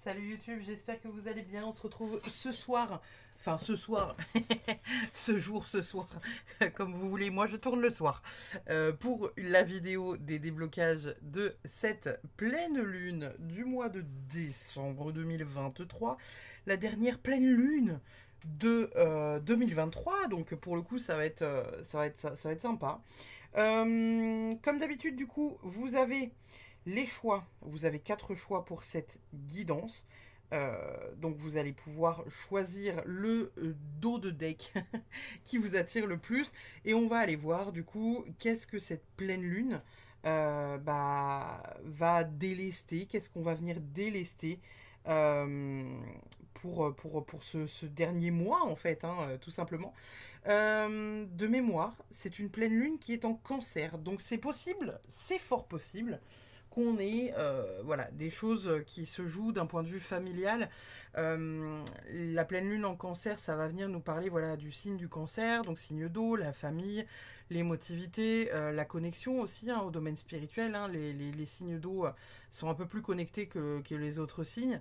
Salut YouTube, j'espère que vous allez bien. On se retrouve ce soir, enfin ce soir, ce soir, comme vous voulez. Moi je tourne le soir pour la vidéo des déblocages de cette pleine lune du mois de décembre 2023, la dernière pleine lune de 2023. Donc pour le coup, ça va être sympa. Comme d'habitude, du coup, vous avez les choix. Vous avez 4 choix pour cette guidance. Donc vous allez pouvoir choisir le dos de deck qui vous attire le plus. Et on va aller voir du coup qu'est-ce que cette pleine lune va délester. Qu'est-ce qu'on va venir délester pour ce dernier mois en fait, hein, tout simplement. De mémoire, c'est une pleine lune qui est en cancer. Donc c'est possible, c'est fort possible qu'on ait voilà, des choses qui se jouent d'un point de vue familial. La pleine lune en cancer, ça va venir nous parler voilà, du signe du cancer, donc signe d'eau, la famille, l'émotivité, la connexion aussi hein, au domaine spirituel. Hein, les signes d'eau sont un peu plus connectés que les autres signes.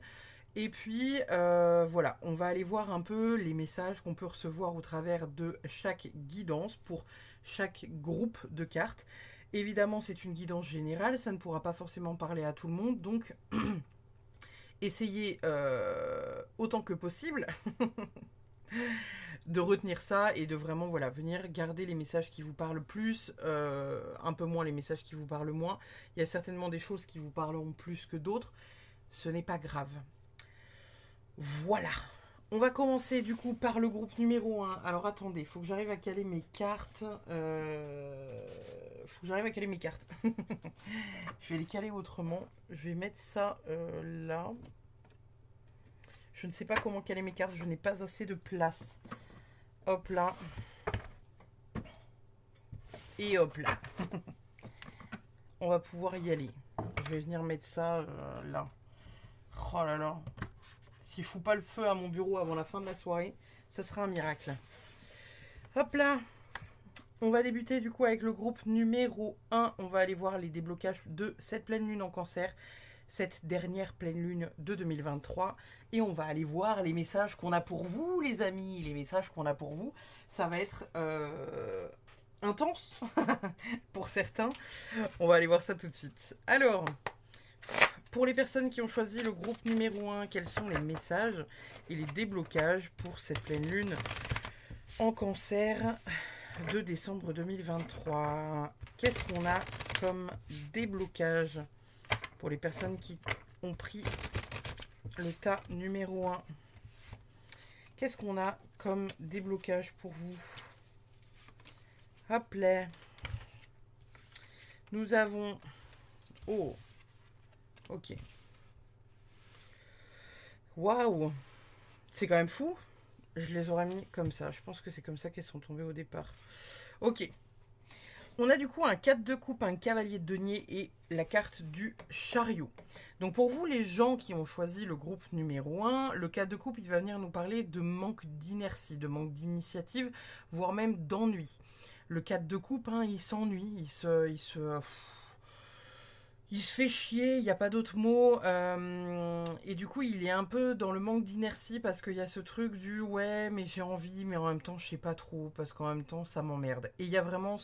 Et puis voilà, on va aller voir un peu les messages qu'on peut recevoir au travers de chaque guidance pour chaque groupe de cartes. Évidemment, c'est une guidance générale, ça ne pourra pas forcément parler à tout le monde, donc essayez autant que possible de retenir ça et de vraiment voilà, venir garder les messages qui vous parlent plus, un peu moins les messages qui vous parlent moins. Il y a certainement des choses qui vous parleront plus que d'autres, ce n'est pas grave. Voilà. On va commencer du coup par le groupe numéro 1. Alors attendez, il faut que j'arrive à caler mes cartes. Faut que j'arrive à caler mes cartes. Je vais les caler autrement. Je vais mettre ça là. Je ne sais pas comment caler mes cartes. Je n'ai pas assez de place. Hop là. Et hop là. On va pouvoir y aller. Je vais venir mettre ça là. Oh là là. Si je fous pas le feu à mon bureau avant la fin de la soirée, ça sera un miracle. Hop là. On va débuter du coup avec le groupe numéro 1. On va aller voir les déblocages de cette pleine lune en cancer, cette dernière pleine lune de 2023. Et on va aller voir les messages qu'on a pour vous, les amis. Les messages qu'on a pour vous, ça va être intense pour certains. On va aller voir ça tout de suite. Alors, pour les personnes qui ont choisi le groupe numéro 1, quels sont les messages et les déblocages pour cette pleine lune en cancer de décembre 2023? Qu'est-ce qu'on a comme déblocage pour les personnes qui ont pris le tas numéro 1? Qu'est-ce qu'on a comme déblocage pour vous? Hop là. Nous avons... Oh. Ok. Waouh. C'est quand même fou. Je les aurais mis comme ça. Je pense que c'est comme ça qu'elles sont tombées au départ. Ok. On a du coup un 4 de coupe, un cavalier de denier et la carte du chariot. Donc pour vous, les gens qui ont choisi le groupe numéro 1, le 4 de coupe, il va venir nous parler de manque d'inertie, de manque d'initiative, voire même d'ennui. Le 4 de coupe, hein, il s'ennuie, il se fait chier, il n'y a pas d'autre mot. Et du coup, il est un peu dans le manque d'inertie parce qu'il y a ce truc du ouais, mais j'ai envie, mais en même temps, je sais pas trop parce qu'en même temps, ça m'emmerde. Et il y a vraiment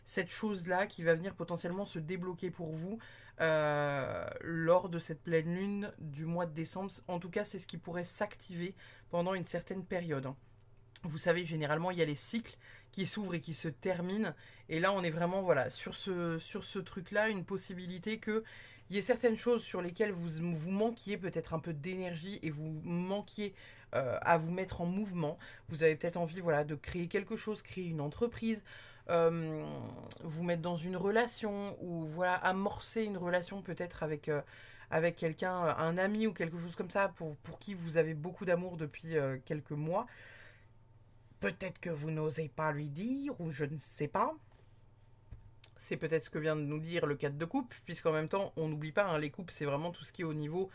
cette chose-là qui va venir potentiellement se débloquer pour vous lors de cette pleine lune du mois de décembre. En tout cas, c'est ce qui pourrait s'activer pendant une certaine période. Vous savez, généralement, il y a les cycles qui s'ouvrent et qui se terminent. Et là, on est vraiment voilà, sur ce truc-là, une possibilité qu'il y ait certaines choses sur lesquelles vous manquiez peut-être un peu d'énergie et vous manquiez à vous mettre en mouvement. Vous avez peut-être envie voilà, de créer quelque chose, créer une entreprise, vous mettre dans une relation ou voilà, amorcer une relation peut-être avec quelqu'un, un ami ou quelque chose comme ça pour qui vous avez beaucoup d'amour depuis quelques mois. Peut-être que vous n'osez pas lui dire, ou je ne sais pas. C'est peut-être ce que vient de nous dire le 4 de coupe, puisqu'en même temps, on n'oublie pas, hein, les coupes, c'est vraiment tout ce qui est au niveau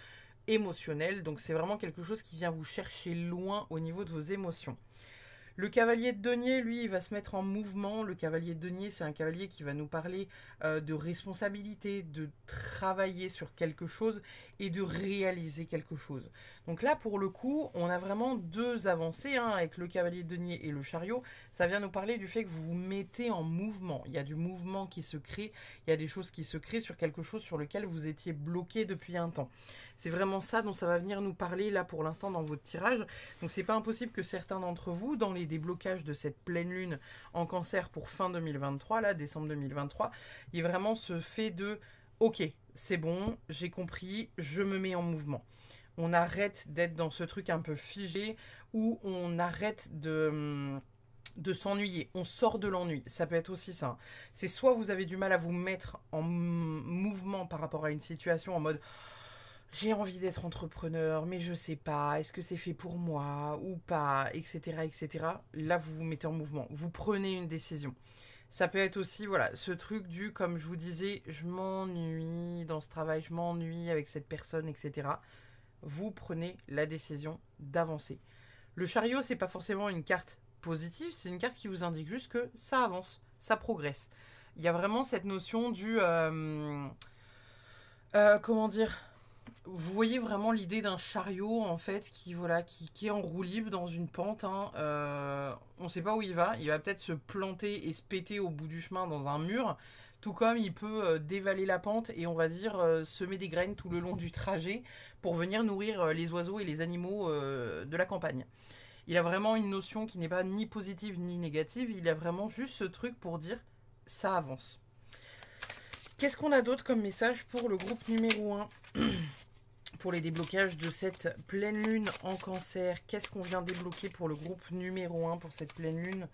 émotionnel. Donc c'est vraiment quelque chose qui vient vous chercher loin au niveau de vos émotions. Le cavalier de denier, lui, il va se mettre en mouvement. Le cavalier de denier, c'est un cavalier qui va nous parler de responsabilité, de travailler sur quelque chose et de réaliser quelque chose. Donc là, pour le coup, on a vraiment deux avancées hein, avec le cavalier de denier et le chariot. Ça vient nous parler du fait que vous vous mettez en mouvement. Il y a du mouvement qui se crée, il y a des choses qui se créent sur quelque chose sur lequel vous étiez bloqué depuis un temps. C'est vraiment ça dont ça va venir nous parler là pour l'instant dans votre tirage. Donc c'est pas impossible que certains d'entre vous, dans les déblocages de cette pleine lune en cancer pour fin 2023, là, décembre 2023, il y a vraiment ce fait de « Ok, c'est bon, j'ai compris, je me mets en mouvement ». On arrête d'être dans ce truc un peu figé où on arrête de s'ennuyer, on sort de l'ennui, ça peut être aussi ça. C'est soit vous avez du mal à vous mettre en mouvement par rapport à une situation en mode j'ai envie d'être entrepreneur, mais je sais pas, est-ce que c'est fait pour moi ou pas, etc., etc. Là, vous vous mettez en mouvement, vous prenez une décision. Ça peut être aussi, voilà, ce truc du, comme je vous disais, je m'ennuie dans ce travail, je m'ennuie avec cette personne, etc. Vous prenez la décision d'avancer. Le chariot, c'est pas forcément une carte positive, c'est une carte qui vous indique juste que ça avance, ça progresse. Il y a vraiment cette notion du... comment dire, vous voyez vraiment l'idée d'un chariot en fait qui voilà qui est en roue libre dans une pente. Hein. On ne sait pas où il va. Il va peut-être se planter et se péter au bout du chemin dans un mur. Tout comme il peut dévaler la pente et on va dire semer des graines tout le long du trajet pour venir nourrir les oiseaux et les animaux de la campagne. Il a vraiment une notion qui n'est pas ni positive ni négative. Il a vraiment juste ce truc pour dire ça avance. Qu'est-ce qu'on a d'autre comme message pour le groupe numéro 1 pour les déblocages de cette pleine lune en cancer? Qu'est-ce qu'on vient débloquer pour le groupe numéro 1 pour cette pleine lune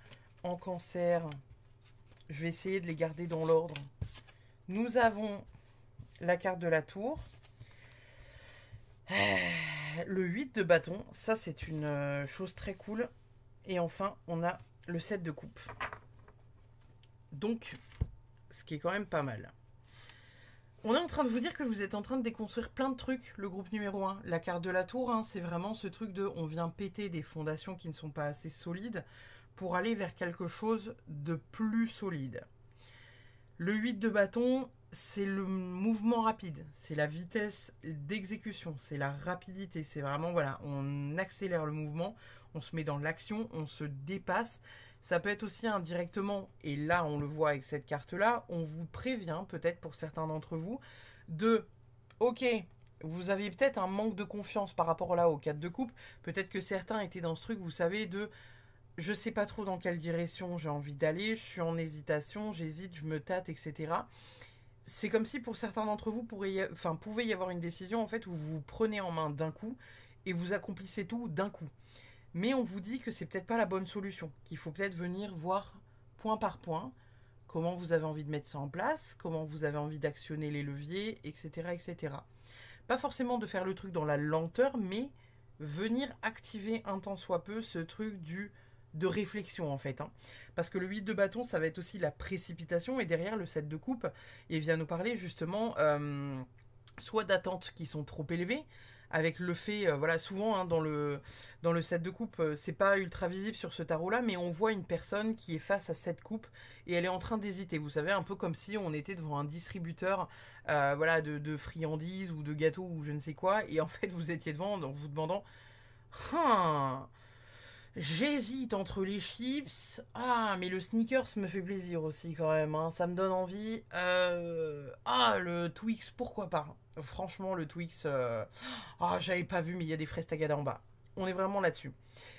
en cancer? Je vais essayer de les garder dans l'ordre. Nous avons la carte de la tour. Le 8 de bâton, ça c'est une chose très cool. Et enfin, on a le 7 de coupe. Donc, ce qui est quand même pas mal. On est en train de vous dire que vous êtes en train de déconstruire plein de trucs, le groupe numéro 1. La carte de la tour, hein, c'est vraiment ce truc de on vient péter des fondations qui ne sont pas assez solides pour aller vers quelque chose de plus solide. Le 8 de bâton, c'est le mouvement rapide, c'est la vitesse d'exécution, c'est la rapidité, c'est vraiment, voilà, on accélère le mouvement, on se met dans l'action, on se dépasse. Ça peut être aussi indirectement, et là on le voit avec cette carte-là, on vous prévient, peut-être pour certains d'entre vous, de « Ok, vous avez peut-être un manque de confiance par rapport là aux 4 de coupe, peut-être que certains étaient dans ce truc, vous savez, de « Je sais pas trop dans quelle direction j'ai envie d'aller, je suis en hésitation, j'hésite, je me tâte, etc. » C'est comme si pour certains d'entre vous, pouvait y avoir une décision en fait où vous vous prenez en main d'un coup et vous accomplissez tout d'un coup. Mais on vous dit que c'est peut-être pas la bonne solution, qu'il faut peut-être venir voir point par point comment vous avez envie de mettre ça en place, comment vous avez envie d'actionner les leviers, etc., etc. Pas forcément de faire le truc dans la lenteur, mais venir activer un tant soit peu ce truc de réflexion en fait. Hein. Parce que le 8 de bâton, ça va être aussi la précipitation, et derrière le 7 de coupe, il vient nous parler justement soit d'attentes qui sont trop élevées, avec le fait, voilà, souvent hein, dans le 7 de coupe, c'est pas ultra visible sur ce tarot-là, mais on voit une personne qui est face à cette coupe et elle est en train d'hésiter. Vous savez, un peu comme si on était devant un distributeur voilà, de friandises ou de gâteaux ou je ne sais quoi, et en fait vous étiez devant en vous demandant j'hésite entre les chips. Ah, mais le sneakers me fait plaisir aussi quand même. Hein. Ça me donne envie. Ah, le Twix, pourquoi pas. Franchement, le Twix... Ah, j'avais pas vu, mais il y a des fraises Tagada en bas. On est vraiment là-dessus.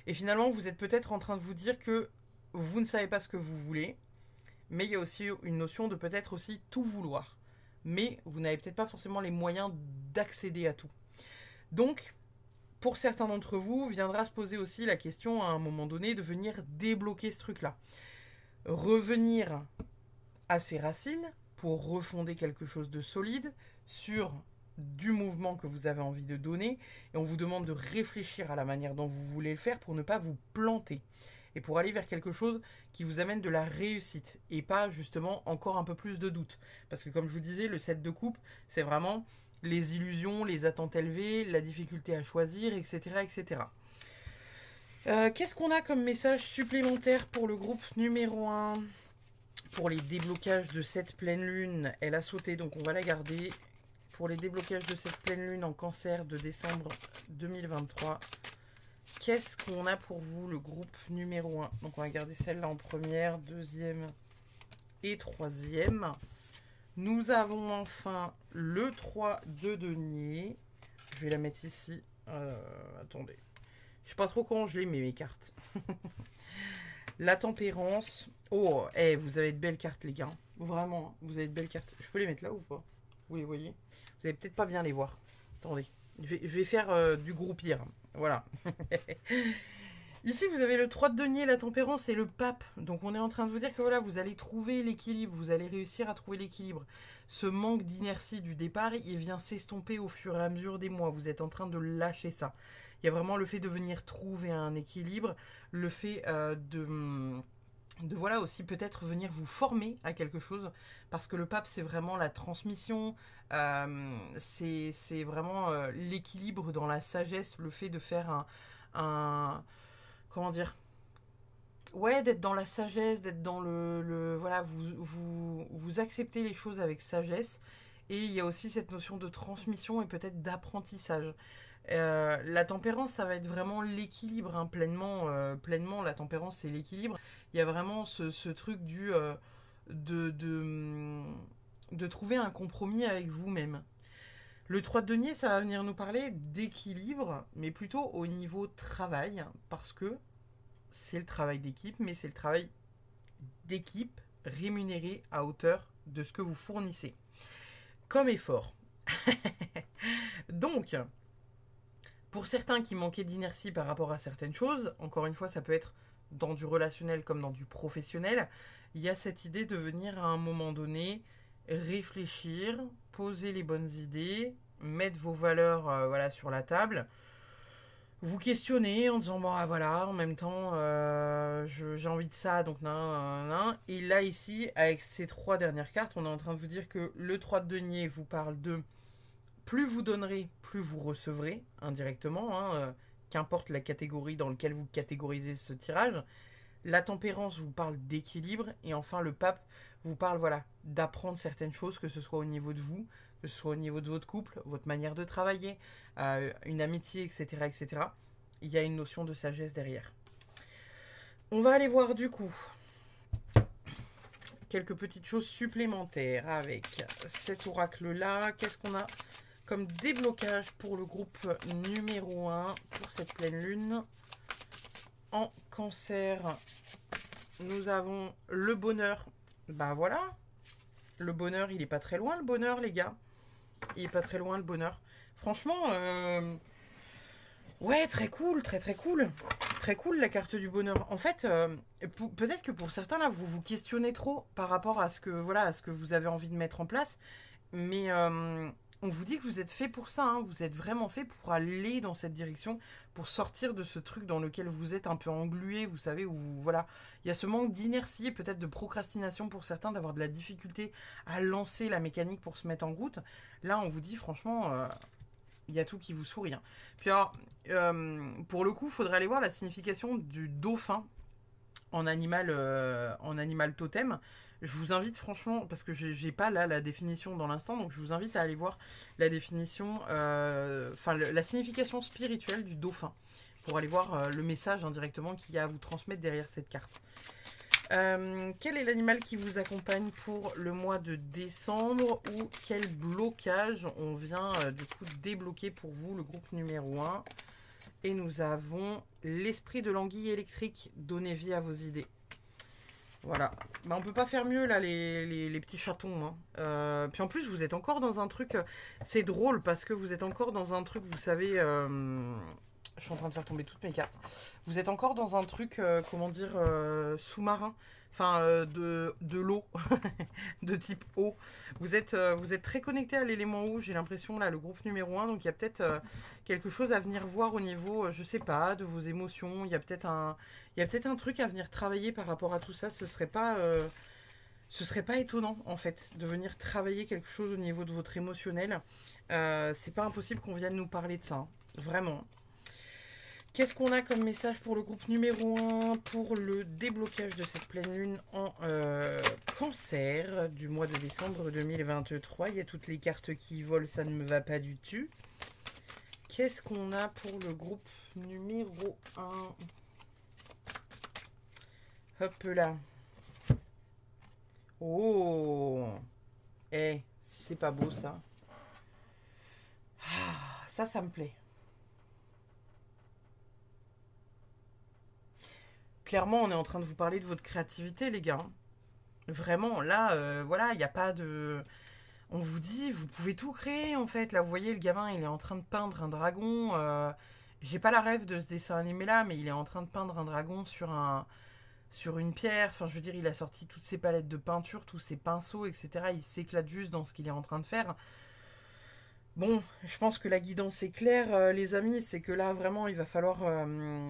Et finalement, vous êtes peut-être en train de vous dire que vous ne savez pas ce que vous voulez. Mais il y a aussi une notion de peut-être aussi tout vouloir. Mais vous n'avez peut-être pas forcément les moyens d'accéder à tout. Donc... Pour certains d'entre vous, viendra se poser aussi la question à un moment donné de venir débloquer ce truc-là. Revenir à ses racines pour refonder quelque chose de solide sur du mouvement que vous avez envie de donner. Et on vous demande de réfléchir à la manière dont vous voulez le faire pour ne pas vous planter. Et pour aller vers quelque chose qui vous amène de la réussite. Et pas justement encore un peu plus de doute. Parce que comme je vous disais, le 7 de coupe, c'est vraiment... les illusions, les attentes élevées, la difficulté à choisir, etc., etc. Qu'est-ce qu'on a comme message supplémentaire pour le groupe numéro 1? Pour les déblocages de cette pleine lune, elle a sauté, donc on va la garder. Pour les déblocages de cette pleine lune en cancer de décembre 2023, qu'est-ce qu'on a pour vous, le groupe numéro 1? Donc on va garder celle-là en première, deuxième et troisième. Nous avons enfin le 3 de denier. Je vais la mettre ici. Attendez. Je sais pas trop comment je les mets, mes cartes. La tempérance. Oh, vous avez de belles cartes, les gars. Vraiment, vous avez de belles cartes. Je peux les mettre là ou pas? Vous les voyez? Vous allez peut-être pas bien les voir. Attendez. Je vais faire du groupir. Voilà. Ici, vous avez le 3 de denier, la tempérance et le pape. Donc, on est en train de vous dire que voilà, vous allez trouver l'équilibre. Vous allez réussir à trouver l'équilibre. Ce manque d'inertie du départ, il vient s'estomper au fur et à mesure des mois. Vous êtes en train de lâcher ça. Il y a vraiment le fait de venir trouver un équilibre. Le fait de voilà aussi peut-être venir vous former à quelque chose. Parce que le pape, c'est vraiment la transmission. C'est vraiment l'équilibre dans la sagesse. Le fait de faire comment dire, ouais, d'être dans la sagesse, d'être dans voilà, vous acceptez les choses avec sagesse. Et il y a aussi cette notion de transmission et peut-être d'apprentissage. La tempérance, ça va être vraiment l'équilibre, hein, pleinement, la tempérance, c'est l'équilibre. Il y a vraiment ce truc de trouver un compromis avec vous-même. Le 3 de denier, ça va venir nous parler d'équilibre, mais plutôt au niveau travail, parce que c'est le travail d'équipe, mais c'est le travail d'équipe rémunéré à hauteur de ce que vous fournissez comme effort. Donc, pour certains qui manquaient d'inertie par rapport à certaines choses, encore une fois, ça peut être dans du relationnel comme dans du professionnel, il y a cette idée de venir à un moment donné réfléchir, poser les bonnes idées, mettre vos valeurs voilà, sur la table, vous questionner en disant bon voilà, en même temps j'ai envie de ça, donc nan. Et là ici, avec ces 3 dernières cartes, on est en train de vous dire que le 3 de denier vous parle de plus vous donnerez, plus vous recevrez indirectement, hein, qu'importe la catégorie dans laquelle vous catégorisez ce tirage. La tempérance vous parle d'équilibre, et enfin le pape vous parle voilà, d'apprendre certaines choses, que ce soit au niveau de vous, que ce soit au niveau de votre couple, votre manière de travailler, une amitié, etc., etc. Il y a une notion de sagesse derrière. On va aller voir du coup quelques petites choses supplémentaires avec cet oracle-là. Qu'est-ce qu'on a comme déblocage pour le groupe numéro 1 pour cette pleine lune? En cancer, nous avons le bonheur. Bah voilà, le bonheur, il est pas très loin, le bonheur, les gars. Il est pas très loin, le bonheur. Franchement, ouais, très cool, très cool. Très cool, la carte du bonheur. En fait, peut-être que pour certains, là, vous vous questionnez trop par rapport à ce que, voilà, à ce que vous avez envie de mettre en place. Mais on vous dit que vous êtes fait pour ça, hein. Vous êtes vraiment fait pour aller dans cette direction, pour sortir de ce truc dans lequel vous êtes un peu englué, vous savez, où voilà, il y a ce manque d'inertie et peut-être de procrastination pour certains, d'avoir de la difficulté à lancer la mécanique pour se mettre en route. Là, on vous dit franchement, il y a tout qui vous sourit, hein. Puis alors, pour le coup, il faudrait aller voir la signification du dauphin en animal totem. Je vous invite franchement, parce que j'ai pas là la définition dans l'instant, donc je vous invite à aller voir la définition, la signification spirituelle du dauphin, pour aller voir le message indirectement qu'il y a à vous transmettre derrière cette carte. Quel est l'animal qui vous accompagne pour le mois de décembre, ou quel blocage on vient du coup débloquer pour vous, le groupe numéro 1? Et nous avons l'esprit de l'anguille électrique, donnez vie à vos idées. Voilà, bah, on peut pas faire mieux là, les petits chatons, hein. Puis en plus vous êtes encore dans un truc, c'est drôle parce que vous êtes encore dans un truc, vous savez, je suis en train de faire tomber toutes mes cartes. Vous êtes encore dans un truc, comment dire, sous-marin, enfin de l'eau, de type eau. Vous êtes très connecté à l'élément eau, j'ai l'impression, là, le groupe numéro 1. Donc il y a peut-être quelque chose à venir voir au niveau, je sais pas, de vos émotions. Il y a peut-être un truc à venir travailler par rapport à tout ça. Ce serait pas étonnant, en fait, de venir travailler quelque chose au niveau de votre émotionnel. C'est pas impossible qu'on vienne nous parler de ça, hein. Vraiment. Qu'est-ce qu'on a comme message pour le groupe numéro 1 pour le déblocage de cette pleine lune en cancer du mois de décembre 2023? Il y a toutes les cartes qui volent, ça ne me va pas du tout. Qu'est-ce qu'on a pour le groupe numéro 1? Hop là. Oh! Eh, si c'est pas beau ça. Ah, ça me plaît. Clairement, on est en train de vous parler de votre créativité, les gars. Vraiment, là, voilà, il n'y a pas de... On vous dit, vous pouvez tout créer, en fait. Là, vous voyez, le gamin, il est en train de peindre un dragon. J'ai pas la rêve de ce dessin animé-là, mais il est en train de peindre un dragon sur une pierre. Enfin, je veux dire, il a sorti toutes ses palettes de peinture, tous ses pinceaux, etc. Il s'éclate juste dans ce qu'il est en train de faire. Bon, je pense que la guidance est claire, les amis, c'est que là vraiment il va falloir,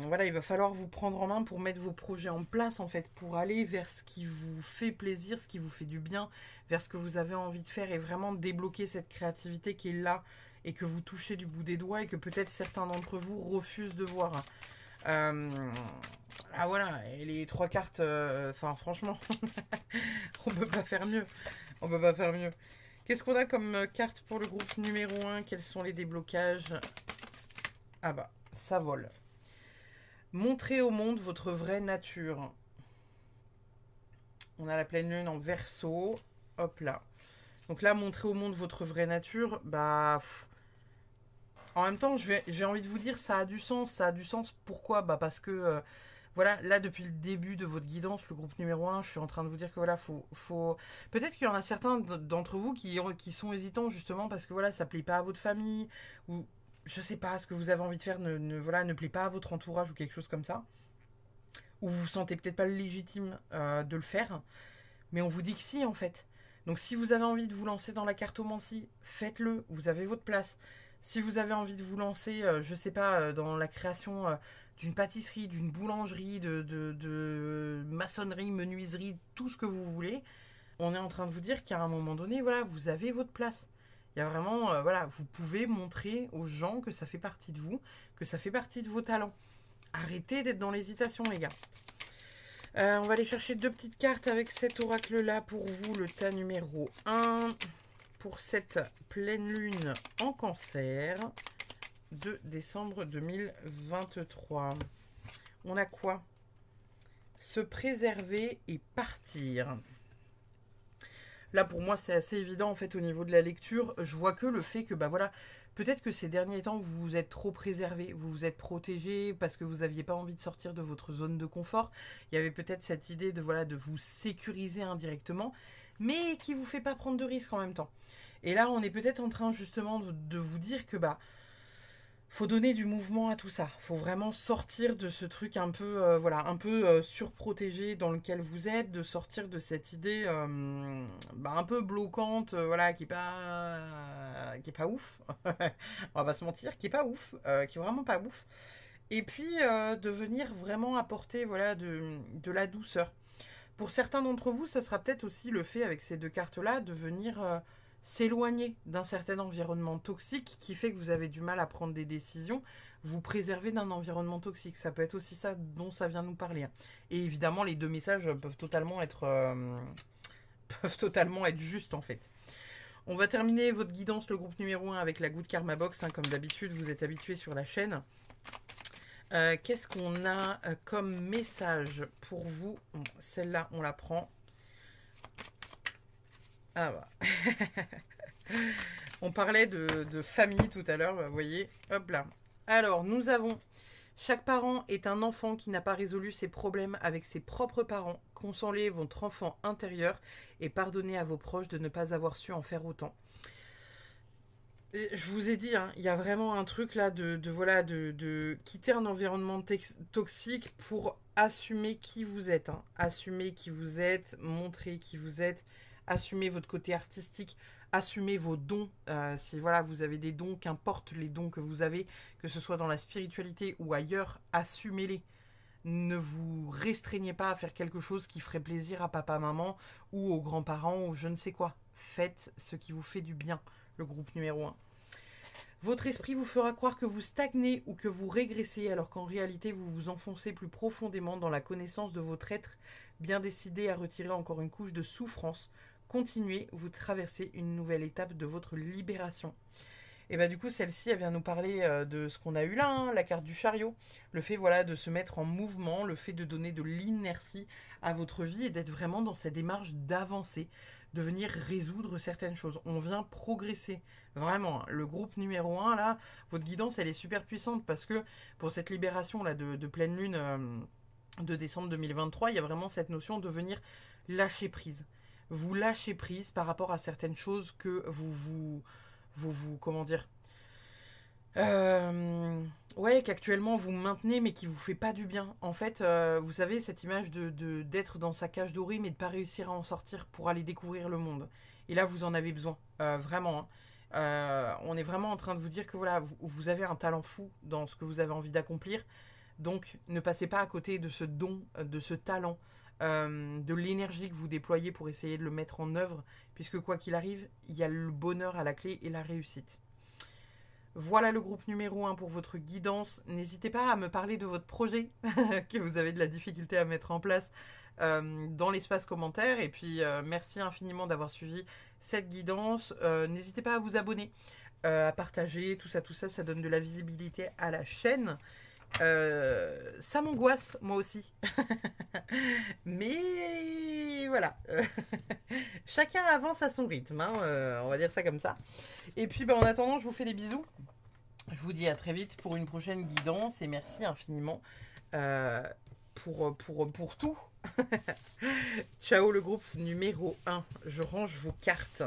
voilà, il va falloir vous prendre en main pour mettre vos projets en place en fait, pour aller vers ce qui vous fait plaisir, ce qui vous fait du bien, vers ce que vous avez envie de faire et vraiment débloquer cette créativité qui est là et que vous touchez du bout des doigts et que peut-être certains d'entre vous refusent de voir. Ah voilà, et les trois cartes, enfin franchement, on peut pas faire mieux, on peut pas faire mieux. Qu'est-ce qu'on a comme carte pour le groupe numéro 1? Quels sont les déblocages? Ah bah, ça vole. Montrez au monde votre vraie nature. On a la pleine lune en Verseau. Hop là. Donc là, montrer au monde votre vraie nature, bah... En même temps, j'ai envie de vous dire, ça a du sens. Ça a du sens. Pourquoi? Bah parce que... voilà, là, depuis le début de votre guidance, le groupe numéro 1, je suis en train de vous dire que voilà, faut... Peut-être qu'il y en a certains d'entre vous qui sont hésitants, justement, parce que voilà, ça plaît pas à votre famille, ou je sais pas, ce que vous avez envie de faire voilà, ne plaît pas à votre entourage, ou quelque chose comme ça. Ou vous vous sentez peut-être pas légitime de le faire, mais on vous dit que si, en fait. Donc si vous avez envie de vous lancer dans la cartomancie, faites-le, vous avez votre place. Si vous avez envie de vous lancer, je sais pas, dans la création d'une pâtisserie, d'une boulangerie, de maçonnerie, menuiserie, tout ce que vous voulez, on est en train de vous dire qu'à un moment donné, voilà, vous avez votre place. Il y a vraiment, voilà, vous pouvez montrer aux gens que ça fait partie de vous, que ça fait partie de vos talents. Arrêtez d'être dans l'hésitation, les gars. On va aller chercher deux petites cartes avec cet oracle-là pour vous, le tas numéro 1. Pour cette pleine lune en cancer de décembre 2023. On a quoi? Se préserver et partir. Là, pour moi, c'est assez évident, en fait, au niveau de la lecture. Je vois que le fait que, bah voilà, peut-être que ces derniers temps, vous vous êtes trop préservé, vous vous êtes protégé parce que vous n'aviez pas envie de sortir de votre zone de confort. Il y avait peut-être cette idée de, voilà, de vous sécuriser indirectement, mais qui vous fait pas prendre de risques en même temps. Et là, on est peut-être en train, justement, de vous dire que, bah, faut donner du mouvement à tout ça. Faut vraiment sortir de ce truc un peu, voilà, un peu surprotégé dans lequel vous êtes, de sortir de cette idée bah, un peu bloquante, voilà, qui est pas ouf. On va pas se mentir, qui est pas ouf, qui est vraiment pas ouf. Et puis de venir vraiment apporter, voilà, de la douceur. Pour certains d'entre vous, ça sera peut-être aussi le fait avec ces deux cartes-là de venir s'éloigner d'un certain environnement toxique qui fait que vous avez du mal à prendre des décisions, vous préserver d'un environnement toxique. Ça peut être aussi ça dont ça vient nous parler. Et évidemment, les deux messages peuvent totalement être justes en fait. On va terminer votre guidance, le groupe numéro 1, avec la Good Karma Box. Comme d'habitude, vous êtes habitués sur la chaîne. Qu'est-ce qu'on a comme message pour vous? Bon, celle-là, on la prend. Ah bah. On parlait de famille tout à l'heure, vous voyez. Hop là. Alors, nous avons... Chaque parent est un enfant qui n'a pas résolu ses problèmes avec ses propres parents. Consolez votre enfant intérieur et pardonnez à vos proches de ne pas avoir su en faire autant. Je vous ai dit, hein, il y a vraiment un truc là de quitter un environnement toxique pour assumer qui vous êtes. Hein. Assumer qui vous êtes, montrer qui vous êtes, assumer votre côté artistique, assumer vos dons. Si voilà, vous avez des dons, qu'importe les dons que vous avez, que ce soit dans la spiritualité ou ailleurs, assumez-les. Ne vous restreignez pas à faire quelque chose qui ferait plaisir à papa, maman ou aux grands-parents ou je ne sais quoi. Faites ce qui vous fait du bien. Le groupe numéro 1. Votre esprit vous fera croire que vous stagnez ou que vous régressez, alors qu'en réalité, vous vous enfoncez plus profondément dans la connaissance de votre être, bien décidé à retirer encore une couche de souffrance. Continuez, vous traversez une nouvelle étape de votre libération. Et bah du coup, celle-ci, elle vient nous parler de ce qu'on a eu là, hein, la carte du chariot. Le fait, voilà, de se mettre en mouvement, le fait de donner de l'inertie à votre vie et d'être vraiment dans cette démarche d'avancer, de venir résoudre certaines choses. On vient progresser, vraiment. Le groupe numéro 1, là, votre guidance, elle est super puissante parce que pour cette libération là de pleine lune de décembre 2023, il y a vraiment cette notion de venir lâcher prise. Vous lâchez prise par rapport à certaines choses que comment dire, ouais, qu'actuellement vous maintenez mais qui vous fait pas du bien. En fait, vous savez, cette image d'être dans sa cage dorée mais de pas réussir à en sortir pour aller découvrir le monde. Et là, vous en avez besoin, vraiment, hein. On est vraiment en train de vous dire que voilà, vous avez un talent fou dans ce que vous avez envie d'accomplir. Donc, ne passez pas à côté de ce don, de ce talent, de l'énergie que vous déployez pour essayer de le mettre en œuvre, puisque quoi qu'il arrive, il y a le bonheur à la clé et la réussite. Voilà le groupe numéro 1 pour votre guidance. N'hésitez pas à me parler de votre projet que vous avez de la difficulté à mettre en place dans l'espace commentaire. Et puis, merci infiniment d'avoir suivi cette guidance. N'hésitez pas à vous abonner, à partager, tout ça, ça donne de la visibilité à la chaîne. Ça m'angoisse, moi aussi. Mais voilà. Chacun avance à son rythme, hein, on va dire ça comme ça. Et puis en attendant, je vous fais des bisous. Je vous dis à très vite pour une prochaine guidance et merci infiniment pour tout. Ciao le groupe numéro 1. Je range vos cartes.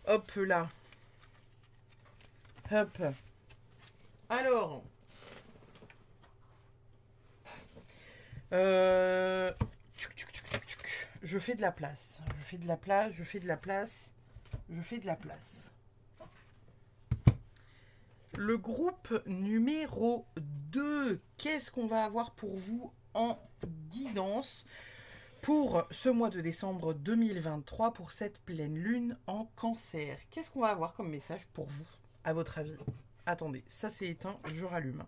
Hop là. Hop. Alors. Je fais de la place. Je fais de la place. Je fais de la place. Je fais de la place. Le groupe numéro 2. Qu'est-ce qu'on va avoir pour vous en guidance pour ce mois de décembre 2023 pour cette pleine lune en cancer? Qu'est-ce qu'on va avoir comme message pour vous, à votre avis? Attendez, ça c'est éteint, je rallume.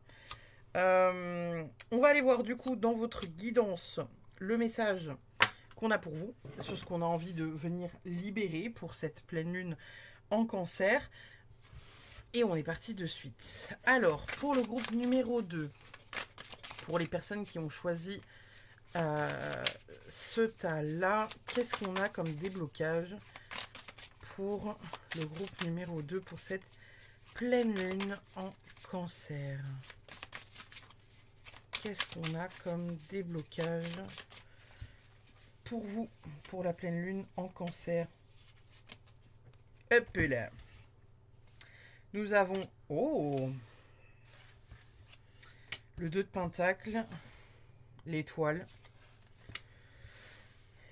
On va aller voir du coup dans votre guidance le message qu'on a pour vous, sur ce qu'on a envie de venir libérer pour cette pleine lune en cancer. Et on est parti de suite. Alors, pour le groupe numéro 2, pour les personnes qui ont choisi ce tas-là, qu'est-ce qu'on a comme déblocage pour le groupe numéro 2 pour cette pleine lune en cancer? Qu'est-ce qu'on a comme déblocage pour vous, pour la pleine lune en cancer? Hop là. Nous avons, le 2 de Pentacle, l'étoile,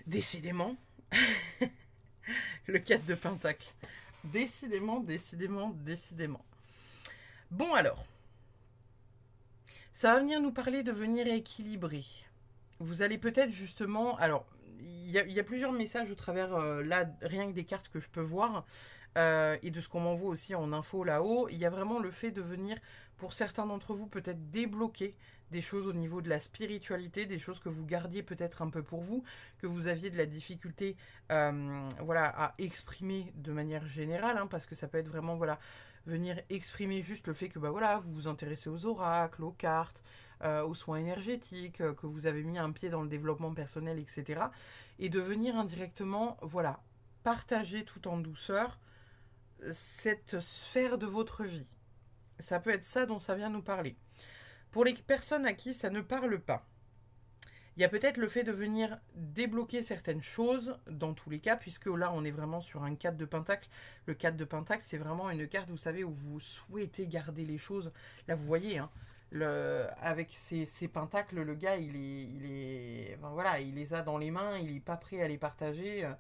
décidément, le 4 de Pentacle, décidément. Bon alors, ça va venir nous parler de venir équilibrer. Vous allez peut-être justement, alors, il y a plusieurs messages au travers, là, rien que des cartes que je peux voir, et de ce qu'on m'envoie aussi en info là-haut. Il y a vraiment le fait de venir, pour certains d'entre vous, peut-être débloquer des choses au niveau de la spiritualité, des choses que vous gardiez peut-être un peu pour vous, que vous aviez de la difficulté voilà, à exprimer de manière générale, hein, parce que ça peut être vraiment voilà, venir exprimer juste le fait que bah, voilà, vous vous intéressez aux oracles, aux cartes, aux soins énergétiques, que vous avez mis un pied dans le développement personnel, etc. Et de venir indirectement voilà, partager tout en douceur cette sphère de votre vie. Ça peut être ça dont ça vient nous parler. Pour les personnes à qui ça ne parle pas, il y a peut-être le fait de venir débloquer certaines choses, dans tous les cas, puisque là, on est vraiment sur un 4 de Pentacle. Le 4 de Pentacle, c'est vraiment une carte, vous savez, où vous souhaitez garder les choses. Là, vous voyez, hein, avec ces pentacles, le gars, enfin, voilà, il les a dans les mains, il n'est pas prêt à les partager.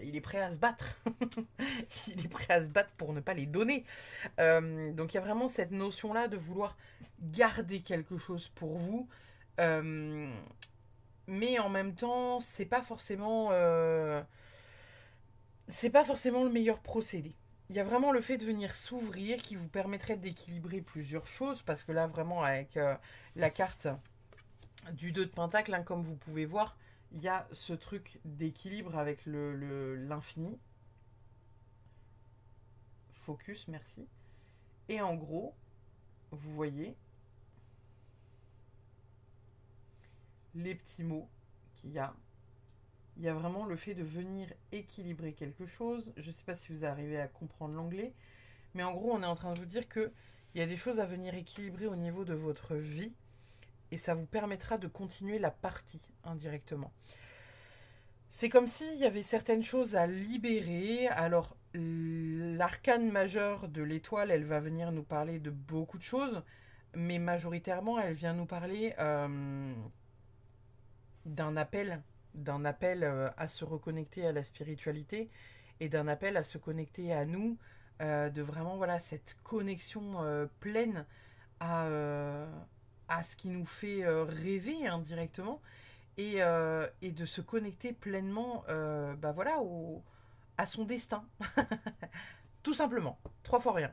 Il est prêt à se battre. Il est prêt à se battre pour ne pas les donner. Donc il y a vraiment cette notion-là de vouloir garder quelque chose pour vous. Mais en même temps, c'est pas forcément le meilleur procédé. il y a vraiment le fait de venir s'ouvrir qui vous permettrait d'équilibrer plusieurs choses, parce que là, vraiment, avec la carte du 2 de Pentacle, hein, comme vous pouvez voir, il y a ce truc d'équilibre avec l'infini. Focus, merci. Et en gros, vous voyez les petits mots qu'il y a. Il y a vraiment le fait de venir équilibrer quelque chose. Je ne sais pas si vous arrivez à comprendre l'anglais, mais en gros, on est en train de vous dire qu'il y a des choses à venir équilibrer au niveau de votre vie, et ça vous permettra de continuer la partie indirectement. C'est comme s'il y avait certaines choses à libérer. Alors, l'arcane majeure de l'étoile, elle va venir nous parler de beaucoup de choses, mais majoritairement, elle vient nous parler d'un appel, à se reconnecter à la spiritualité et d'un appel à se connecter à nous, de vraiment voilà cette connexion pleine à, à ce qui nous fait rêver indirectement et de se connecter pleinement bah voilà, à son destin. Tout simplement, trois fois rien.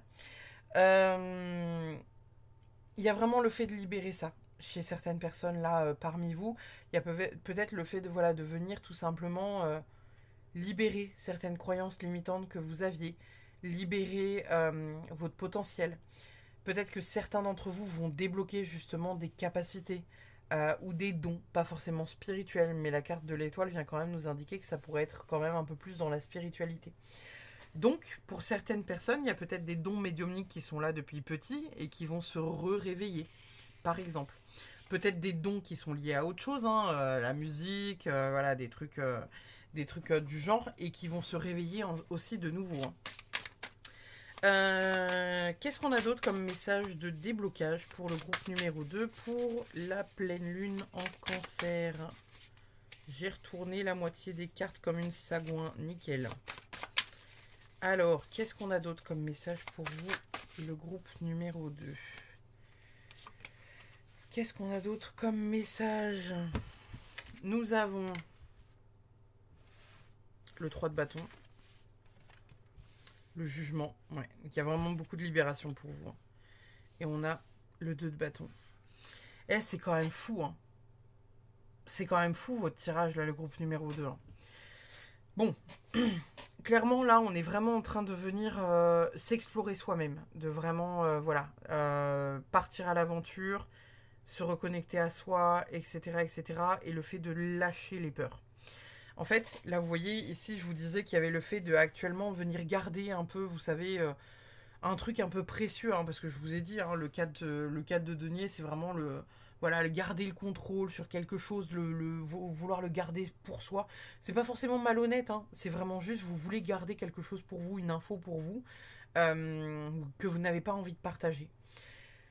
Il y a vraiment le fait de libérer ça chez certaines personnes là parmi vous. Il y a peut-être le fait de, voilà, de venir tout simplement libérer certaines croyances limitantes que vous aviez, libérer votre potentiel. Peut-être que certains d'entre vous vont débloquer justement des capacités ou des dons, pas forcément spirituels, mais la carte de l'étoile vient quand même nous indiquer que ça pourrait être quand même un peu plus dans la spiritualité. Donc, pour certaines personnes, il y a peut-être des dons médiumniques qui sont là depuis petit et qui vont se réveiller, par exemple. Peut-être des dons qui sont liés à autre chose, hein, la musique, voilà, des trucs du genre, et qui vont se réveiller aussi de nouveau. Hein. Qu'est-ce qu'on a d'autre comme message de déblocage pour le groupe numéro 2 pour la pleine lune en Cancer? J'ai retourné la moitié des cartes comme une sagouin, nickel. Alors, qu'est-ce qu'on a d'autre comme message pour vous, le groupe numéro 2? Qu'est-ce qu'on a d'autre comme message? Nous avons le 3 de bâton. Le jugement, ouais. Donc il y a vraiment beaucoup de libération pour vous. Hein. Et on a le 2 de bâton. Eh, c'est quand même fou, hein. C'est quand même fou, votre tirage, là, le groupe numéro 2. Hein. Bon, clairement, là, on est vraiment en train de venir s'explorer soi-même. De vraiment, voilà, partir à l'aventure, se reconnecter à soi, etc., etc. Et le fait de lâcher les peurs. En fait, là, vous voyez, ici, je vous disais qu'il y avait le fait de actuellement venir garder un peu, vous savez, un truc un peu précieux, hein, parce que je vous ai dit, hein, le 4 de denier, c'est vraiment voilà, le garder le contrôle sur quelque chose, vouloir le garder pour soi. C'est pas forcément malhonnête, hein, c'est vraiment juste, vous voulez garder quelque chose pour vous, une info pour vous, que vous n'avez pas envie de partager.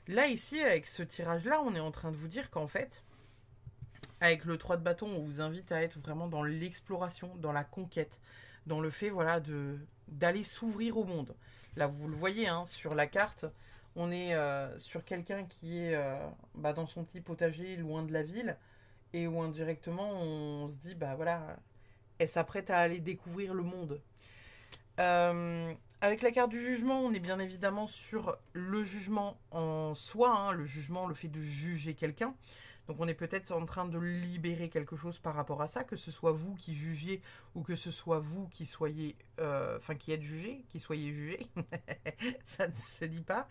Là, ici, avec ce tirage-là, on est en train de vous dire qu'en fait, avec le 3 de bâton, on vous invite à être vraiment dans l'exploration, dans la conquête, dans le fait voilà, d'aller s'ouvrir au monde. Là, vous le voyez hein, sur la carte, on est sur quelqu'un qui est dans son petit potager, loin de la ville, et où indirectement, on se dit, bah voilà, elle s'apprête à aller découvrir le monde. Avec la carte du jugement, on est bien évidemment sur le jugement en soi, hein, le jugement, le fait de juger quelqu'un. Donc on est peut-être en train de libérer quelque chose par rapport à ça, que ce soit vous qui jugiez ou que ce soit vous qui soyez, qui êtes jugé, qui soyez jugé, ça ne se dit pas.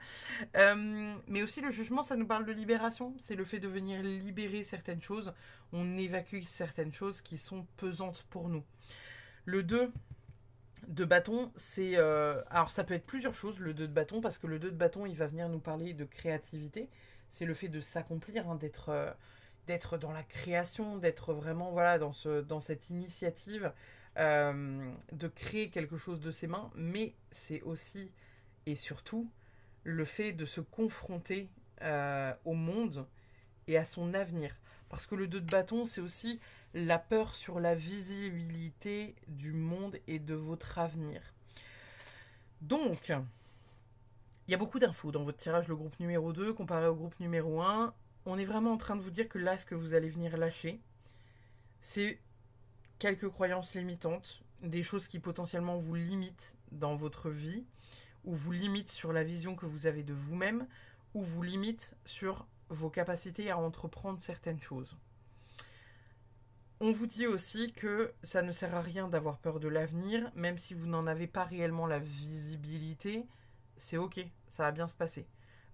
Mais aussi le jugement, ça nous parle de libération, c'est le fait de venir libérer certaines choses, on évacue certaines choses qui sont pesantes pour nous. Le 2 de bâton, c'est... alors ça peut être plusieurs choses, le 2 de bâton, parce que le 2 de bâton, il va venir nous parler de créativité. C'est le fait de s'accomplir, hein, d'être dans la création, d'être vraiment voilà, dans cette initiative, de créer quelque chose de ses mains. Mais c'est aussi et surtout le fait de se confronter au monde et à son avenir. Parce que le 2 de bâton, c'est aussi la peur sur la visibilité du monde et de votre avenir. Donc, il y a beaucoup d'infos dans votre tirage, le groupe numéro 2 comparé au groupe numéro 1. On est vraiment en train de vous dire que là, ce que vous allez venir lâcher, c'est quelques croyances limitantes, des choses qui potentiellement vous limitent dans votre vie, ou vous limite sur la vision que vous avez de vous-même, ou vous limite sur vos capacités à entreprendre certaines choses. On vous dit aussi que ça ne sert à rien d'avoir peur de l'avenir, même si vous n'en avez pas réellement la visibilité, c'est ok, ça va bien se passer.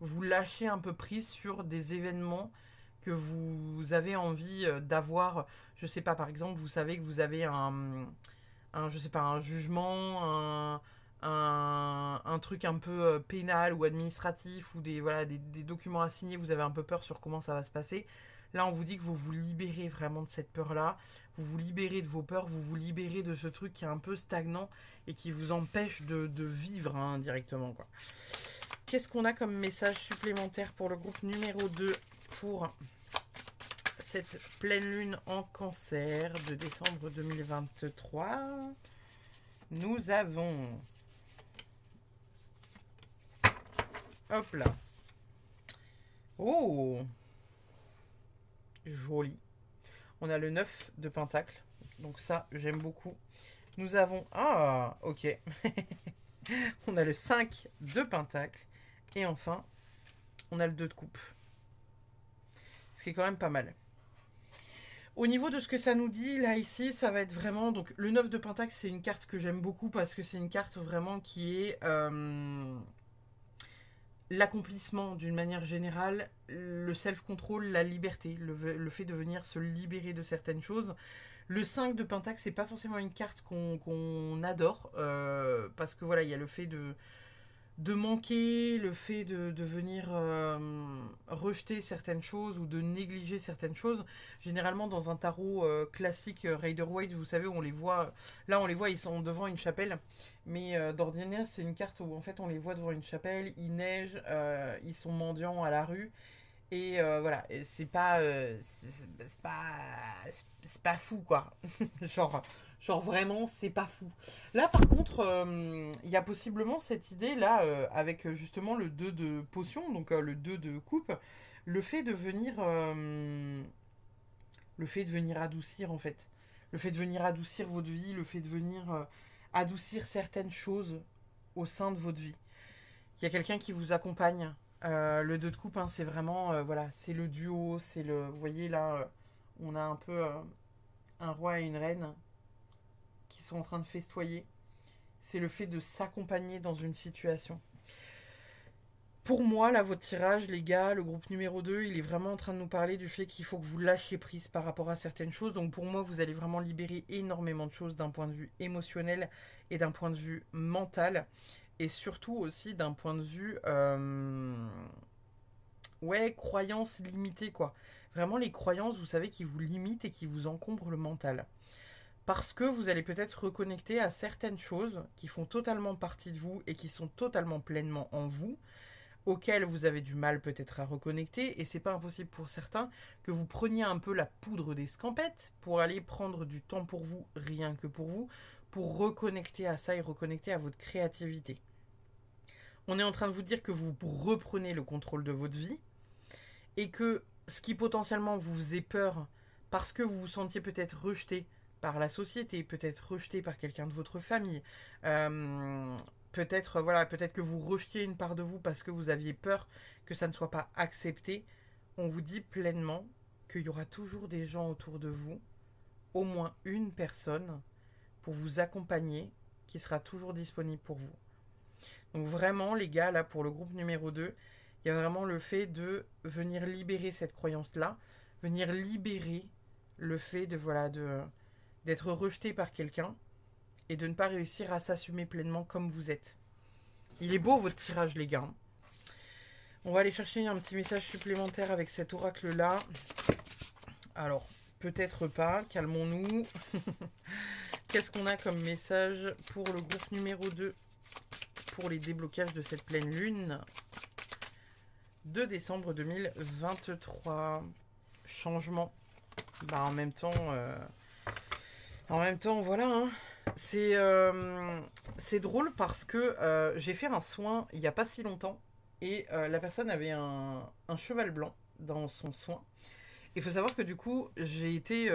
Vous lâchez un peu prise sur des événements que vous avez envie d'avoir. Je sais pas, par exemple, vous savez que vous avez je sais pas, un jugement, un truc un peu pénal ou administratif ou voilà, des documents à signer, vous avez un peu peur sur comment ça va se passer. Là, on vous dit que vous vous libérez vraiment de cette peur-là, vous vous libérez de vos peurs, vous vous libérez de ce truc qui est un peu stagnant et qui vous empêche de vivre directement, quoi. Qu'est-ce qu'on a comme message supplémentaire pour le groupe numéro 2 pour cette pleine lune en cancer de décembre 2023? Nous avons... Hop là. Oh, joli. On a le 9 de pentacle. Donc ça, j'aime beaucoup. Nous avons... Ah, ok. On a le 5 de pentacle. Et enfin, on a le 2 de coupe. Ce qui est quand même pas mal. Au niveau de ce que ça nous dit, là, ici, ça va être vraiment... Donc, le 9 de pentacle, c'est une carte que j'aime beaucoup parce que c'est une carte vraiment qui est... l'accomplissement d'une manière générale, le self-control, la liberté, le fait de venir se libérer de certaines choses. Le 5 de pentacle, c'est pas forcément une carte qu'on adore, parce que voilà, il y a le fait de manquer, le fait de venir rejeter certaines choses ou de négliger certaines choses. Généralement, dans un tarot classique Rider-Waite, vous savez, on les voit, là on les voit, ils sont devant une chapelle, mais d'ordinaire, c'est une carte où en fait on les voit devant une chapelle, il neige, ils sont mendiants à la rue, et voilà, c'est pas, c'est pas fou, quoi. Genre vraiment, c'est pas fou. Là, par contre, il y a possiblement cette idée là, avec justement le 2 de potion, donc le 2 de coupe, le fait de venir, adoucir en fait, le fait de venir adoucir votre vie, le fait de venir adoucir certaines choses au sein de votre vie. Il y a quelqu'un qui vous accompagne. Le 2 de coupe, hein, c'est vraiment, voilà, c'est le duo, c'est le, vous voyez là, on a un peu un roi et une reine qui sont en train de festoyer. C'est le fait de s'accompagner dans une situation. Pour moi, là, votre tirage, les gars, le groupe numéro 2, il est vraiment en train de nous parler du fait qu'il faut que vous lâchiez prise par rapport à certaines choses. Donc pour moi, vous allez vraiment libérer énormément de choses d'un point de vue émotionnel et d'un point de vue mental. Et surtout aussi d'un point de vue... ouais, croyances limitées, quoi. Vraiment les croyances, vous savez, qui vous limitent et qui vous encombrent le mental. Parce que vous allez peut-être reconnecter à certaines choses qui font totalement partie de vous et qui sont totalement pleinement en vous, auxquelles vous avez du mal peut-être à reconnecter, et c'est pas impossible pour certains que vous preniez un peu la poudre des scampettes pour aller prendre du temps pour vous, rien que pour reconnecter à ça et reconnecter à votre créativité. On est en train de vous dire que vous reprenez le contrôle de votre vie, et que ce qui potentiellement vous faisait peur parce que vous vous sentiez peut-être rejeté par la société, peut-être rejeté par quelqu'un de votre famille, peut-être voilà, peut-être que vous rejetiez une part de vous parce que vous aviez peur que ça ne soit pas accepté. On vous dit pleinement qu'il y aura toujours des gens autour de vous, au moins une personne, pour vous accompagner, qui sera toujours disponible pour vous. Donc vraiment, les gars, là, pour le groupe numéro 2, il y a vraiment le fait de venir libérer cette croyance-là, venir libérer le fait de, voilà, d'être rejeté par quelqu'un et de ne pas réussir à s'assumer pleinement comme vous êtes. Il est beau votre tirage, les gars. On va aller chercher un petit message supplémentaire avec cet oracle-là. Alors, peut-être pas, calmons-nous. Qu'est-ce qu'on a comme message pour le groupe numéro 2 pour les déblocages de cette pleine lune de décembre 2023? Changement. Bah, en même temps, voilà, hein. C'est drôle parce que j'ai fait un soin il n'y a pas si longtemps et la personne avait un cheval blanc dans son soin. Il faut savoir que du coup, j'ai été,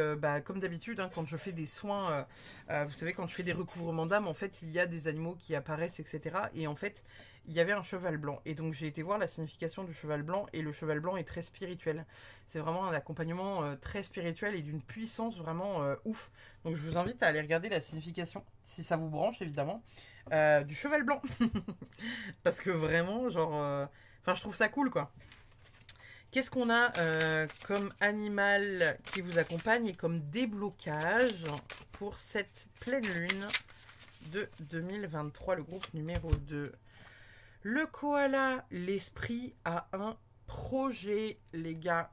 comme d'habitude, hein, quand je fais des soins, vous savez, quand je fais des recouvrements d'âme, en fait, il y a des animaux qui apparaissent, etc. Et en fait, il y avait un cheval blanc. Et donc, j'ai été voir la signification du cheval blanc. Et le cheval blanc est très spirituel. C'est vraiment un accompagnement très spirituel et d'une puissance vraiment ouf. Donc, je vous invite à aller regarder la signification, si ça vous branche, évidemment, du cheval blanc. Parce que vraiment, genre... Enfin, je trouve ça cool, quoi. Qu'est-ce qu'on a comme animal qui vous accompagne et comme déblocage pour cette pleine lune de 2023, le groupe numéro 2? Le koala, l'esprit a un projet, les gars.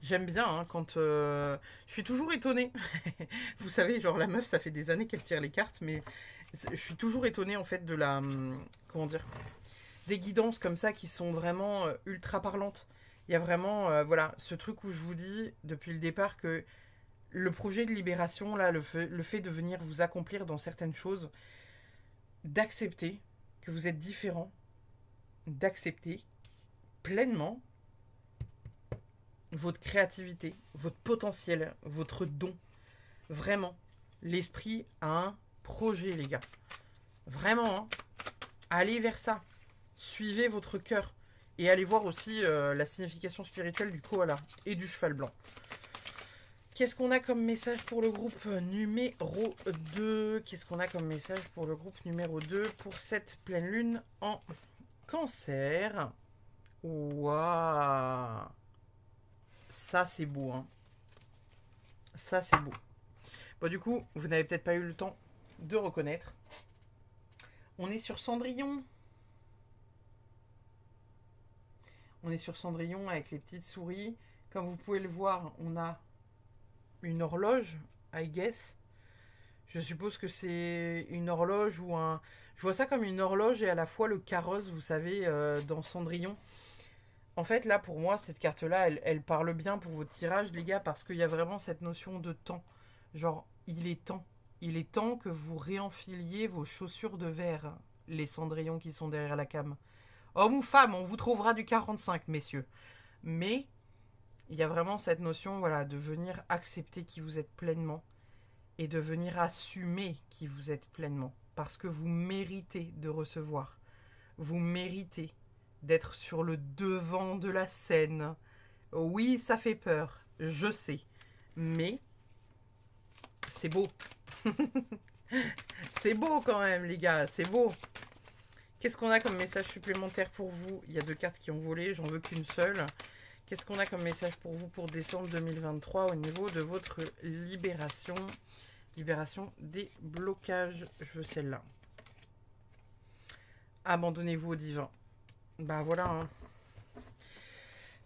J'aime bien hein, quand... je suis toujours étonnée. Vous savez, genre la meuf, ça fait des années qu'elle tire les cartes, mais je suis toujours étonnée en fait de la... comment dire, des guidances comme ça qui sont vraiment ultra parlantes. Il y a vraiment, voilà, ce truc où je vous dis depuis le départ que le projet de libération, là, le fait de venir vous accomplir dans certaines choses, d'accepter que vous êtes différent, d'accepter pleinement votre créativité, votre potentiel, votre don. Vraiment, l'esprit a un projet, les gars. Vraiment, hein. Allez vers ça. Suivez votre cœur. Et allez voir aussi la signification spirituelle du koala et du cheval blanc. Qu'est-ce qu'on a comme message pour le groupe numéro 2? Qu'est-ce qu'on a comme message pour le groupe numéro 2 pour cette pleine lune en cancer? Waouh! Ça, c'est beau, hein. Ça, c'est beau. Bon, du coup, vous n'avez peut-être pas eu le temps de reconnaître. On est sur Cendrillon. On est sur Cendrillon avec les petites souris. Comme vous pouvez le voir, on a une horloge, I guess. Je suppose que c'est une horloge ou un... Je vois ça comme une horloge et à la fois le carrosse, vous savez, dans Cendrillon. En fait, là, pour moi, cette carte-là, elle parle bien pour votre tirage, les gars, parce qu'il y a vraiment cette notion de temps. Genre, il est temps. Il est temps que vous réenfiliez vos chaussures de verre, les Cendrillons qui sont derrière la cam. Homme ou femme, on vous trouvera du 45, messieurs. Mais il y a vraiment cette notion, voilà, de venir accepter qui vous êtes pleinement et de venir assumer qui vous êtes pleinement. Parce que vous méritez de recevoir. Vous méritez d'être sur le devant de la scène. Oui, ça fait peur, je sais. Mais c'est beau. C'est beau quand même, les gars, c'est beau. Qu'est-ce qu'on a comme message supplémentaire pour vous? Il y a 2 cartes qui ont volé, j'en veux qu'une seule. Qu'est-ce qu'on a comme message pour vous pour décembre 2023 au niveau de votre libération? Libération des blocages. Je veux celle-là. Abandonnez-vous au divin. Bah voilà. Hein.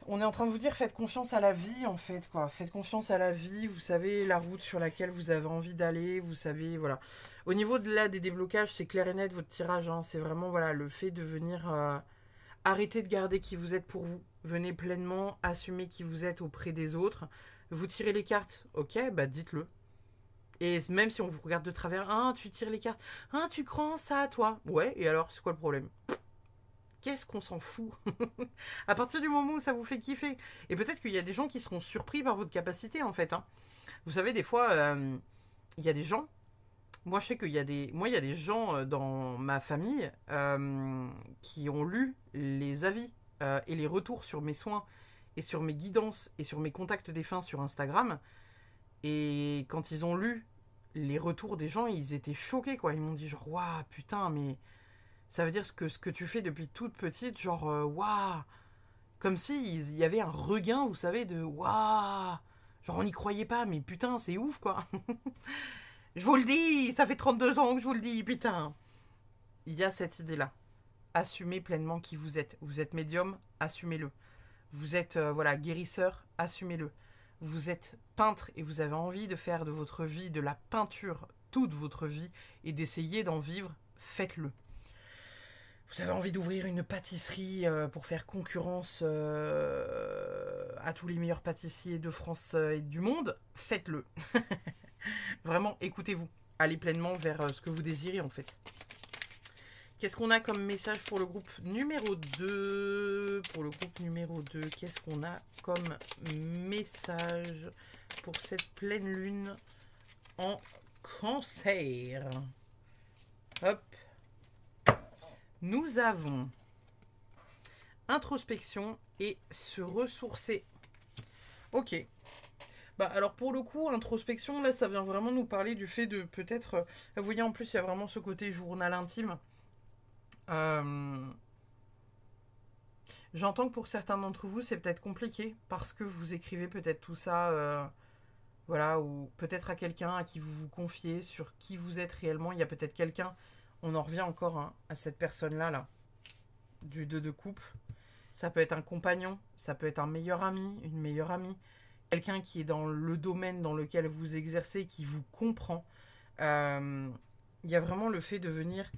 On est en train de vous dire, faites confiance à la vie, en fait, quoi. Faites confiance à la vie, vous savez la route sur laquelle vous avez envie d'aller, vous savez, voilà. Au niveau de là, des déblocages, c'est clair et net, votre tirage, hein, c'est vraiment, voilà, le fait de venir arrêter de garder qui vous êtes pour vous. Venez pleinement assumer qui vous êtes auprès des autres. Vous tirez les cartes, ok, bah dites-le. Et même si on vous regarde de travers, ah, tu tires les cartes, ah, tu crois en ça, toi. Ouais, et alors, c'est quoi le problème? Qu'est-ce qu'on s'en fout? À partir du moment où ça vous fait kiffer. Et peut-être qu'il y a des gens qui seront surpris par votre capacité, en fait. Hein. Vous savez, des fois, il y a des gens... Moi, je sais qu'il y a des... Moi, il y a des gens dans ma famille qui ont lu les avis et les retours sur mes soins et sur mes guidances et sur mes contacts défunts sur Instagram. Et quand ils ont lu les retours des gens, ils étaient choqués, quoi. Ils m'ont dit genre, waouh, putain, mais... Ça veut dire ce que tu fais depuis toute petite, genre, waouh, comme s'il y avait un regain, vous savez, de waouh, genre on n'y croyait pas, mais putain, c'est ouf, quoi. Je vous le dis, ça fait 32 ans que je vous le dis, putain. Il y a cette idée-là. Assumez pleinement qui vous êtes. Vous êtes médium, assumez-le. Vous êtes, voilà, guérisseur, assumez-le. Vous êtes peintre et vous avez envie de faire de votre vie, de la peinture, toute votre vie, et d'essayer d'en vivre, faites-le. Vous avez envie d'ouvrir une pâtisserie pour faire concurrence à tous les meilleurs pâtissiers de France et du monde, faites-le. Vraiment, écoutez-vous. Allez pleinement vers ce que vous désirez, en fait. Qu'est-ce qu'on a comme message pour le groupe numéro 2? Pour le groupe numéro 2, qu'est-ce qu'on a comme message pour cette pleine lune en Cancer? Hop. Nous avons introspection et se ressourcer. Ok. Bah alors pour le coup, introspection, là, ça vient vraiment nous parler du fait de peut-être... vous voyez, en plus, il y a vraiment ce côté journal intime. J'entends que pour certains d'entre vous, c'est peut-être compliqué parce que vous écrivez peut-être tout ça, voilà, ou peut-être à quelqu'un à qui vous vous confiez sur qui vous êtes réellement. Il y a peut-être quelqu'un, on en revient encore hein, à cette personne-là, là, du 2 de coupe. Ça peut être un compagnon, ça peut être un meilleur ami, une meilleure amie, quelqu'un qui est dans le domaine dans lequel vous exercez, qui vous comprend. Il y a vraiment le fait de venir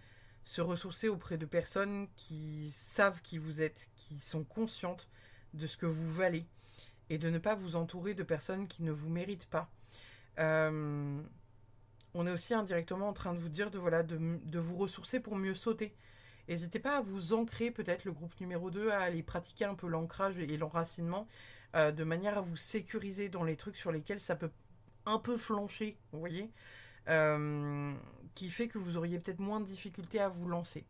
se ressourcer auprès de personnes qui savent qui vous êtes, qui sont conscientes de ce que vous valez et de ne pas vous entourer de personnes qui ne vous méritent pas. On est aussi indirectement en train de vous dire de vous ressourcer pour mieux sauter. N'hésitez pas à vous ancrer, peut-être le groupe numéro 2, à aller pratiquer un peu l'ancrage et l'enracinement de manière à vous sécuriser dans les trucs sur lesquels ça peut un peu flancher, vous voyez, qui fait que vous auriez peut-être moins de difficultés à vous lancer.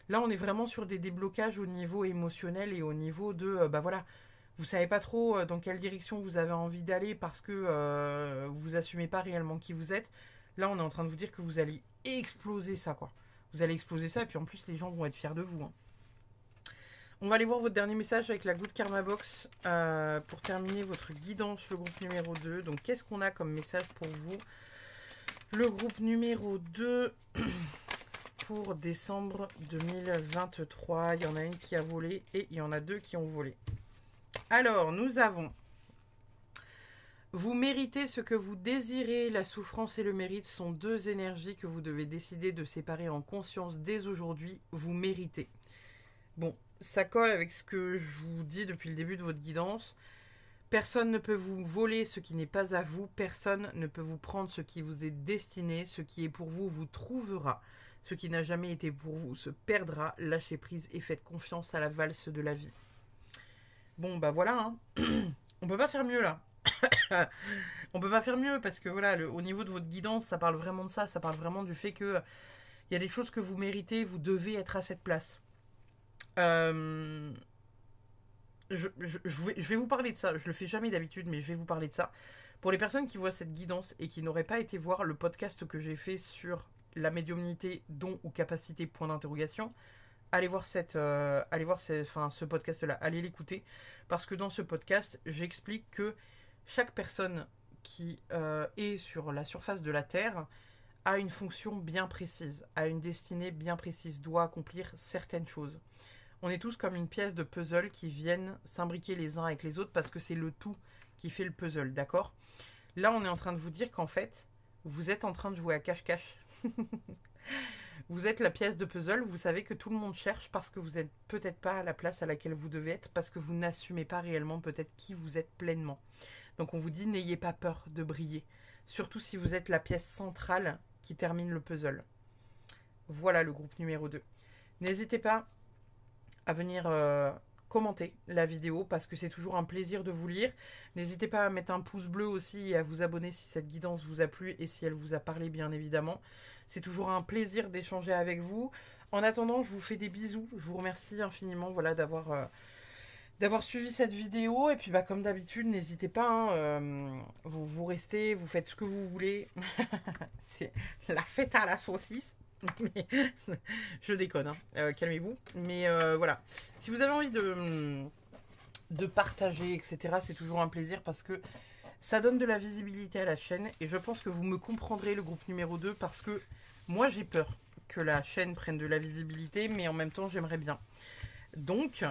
Là, on est vraiment sur des déblocages au niveau émotionnel et au niveau de, bah voilà, vous savez pas trop dans quelle direction vous avez envie d'aller parce que vous assumez pas réellement qui vous êtes. Là, on est en train de vous dire que vous allez exploser ça, quoi. Vous allez exploser ça et puis en plus, les gens vont être fiers de vous. Hein. On va aller voir votre dernier message avec la Good Karma Box pour terminer votre guidance, le groupe numéro 2. Donc, qu'est-ce qu'on a comme message pour vous? Le groupe numéro 2 pour décembre 2023. Il y en a une qui a volé et il y en a deux qui ont volé. Alors, nous avons... Vous méritez ce que vous désirez. La souffrance et le mérite sont deux énergies que vous devez décider de séparer en conscience dès aujourd'hui. Vous méritez. Bon, ça colle avec ce que je vous dis depuis le début de votre guidance. Personne ne peut vous voler ce qui n'est pas à vous. Personne ne peut vous prendre ce qui vous est destiné. Ce qui est pour vous vous trouvera. Ce qui n'a jamais été pour vous se perdra. Lâchez prise et faites confiance à la valse de la vie. Bon, bah voilà. Hein. On peut pas faire mieux là. On peut pas faire mieux parce que voilà, au niveau de votre guidance, ça parle vraiment de ça. Ça parle vraiment du fait que il y a des choses que vous méritez. Vous devez être à cette place. Je vais vous parler de ça. Je le fais jamais d'habitude, mais je vais vous parler de ça. Pour les personnes qui voient cette guidance et qui n'auraient pas été voir le podcast que j'ai fait sur la médiumnité, don ou capacité, point d'interrogation, allez voir ce podcast-là. Allez l'écouter. Parce que dans ce podcast, j'explique que chaque personne qui est sur la surface de la Terre a une fonction bien précise, a une destinée bien précise, doit accomplir certaines choses. On est tous comme une pièce de puzzle qui viennent s'imbriquer les uns avec les autres parce que c'est le tout qui fait le puzzle, d'accord? Là, on est en train de vous dire qu'en fait, vous êtes en train de jouer à cache-cache. Vous êtes la pièce de puzzle, vous savez que tout le monde cherche parce que vous n'êtes peut-être pas à la place à laquelle vous devez être, parce que vous n'assumez pas réellement peut-être qui vous êtes pleinement. Donc on vous dit, n'ayez pas peur de briller, surtout si vous êtes la pièce centrale qui termine le puzzle. Voilà le groupe numéro 2. N'hésitez pas à venir commenter la vidéo parce que c'est toujours un plaisir de vous lire. N'hésitez pas à mettre un pouce bleu aussi et à vous abonner si cette guidance vous a plu et si elle vous a parlé bien évidemment. C'est toujours un plaisir d'échanger avec vous. En attendant, je vous fais des bisous. Je vous remercie infiniment voilà, d'avoir suivi cette vidéo. Et puis bah, comme d'habitude, n'hésitez pas. Hein, vous restez, vous faites ce que vous voulez. C'est la fête à la saucisse. Mais, je déconne, hein. Calmez-vous. Mais voilà, si vous avez envie de partager, etc., c'est toujours un plaisir parce que ça donne de la visibilité à la chaîne. Et je pense que vous me comprendrez le groupe numéro 2 parce que moi j'ai peur que la chaîne prenne de la visibilité, mais en même temps j'aimerais bien. Donc,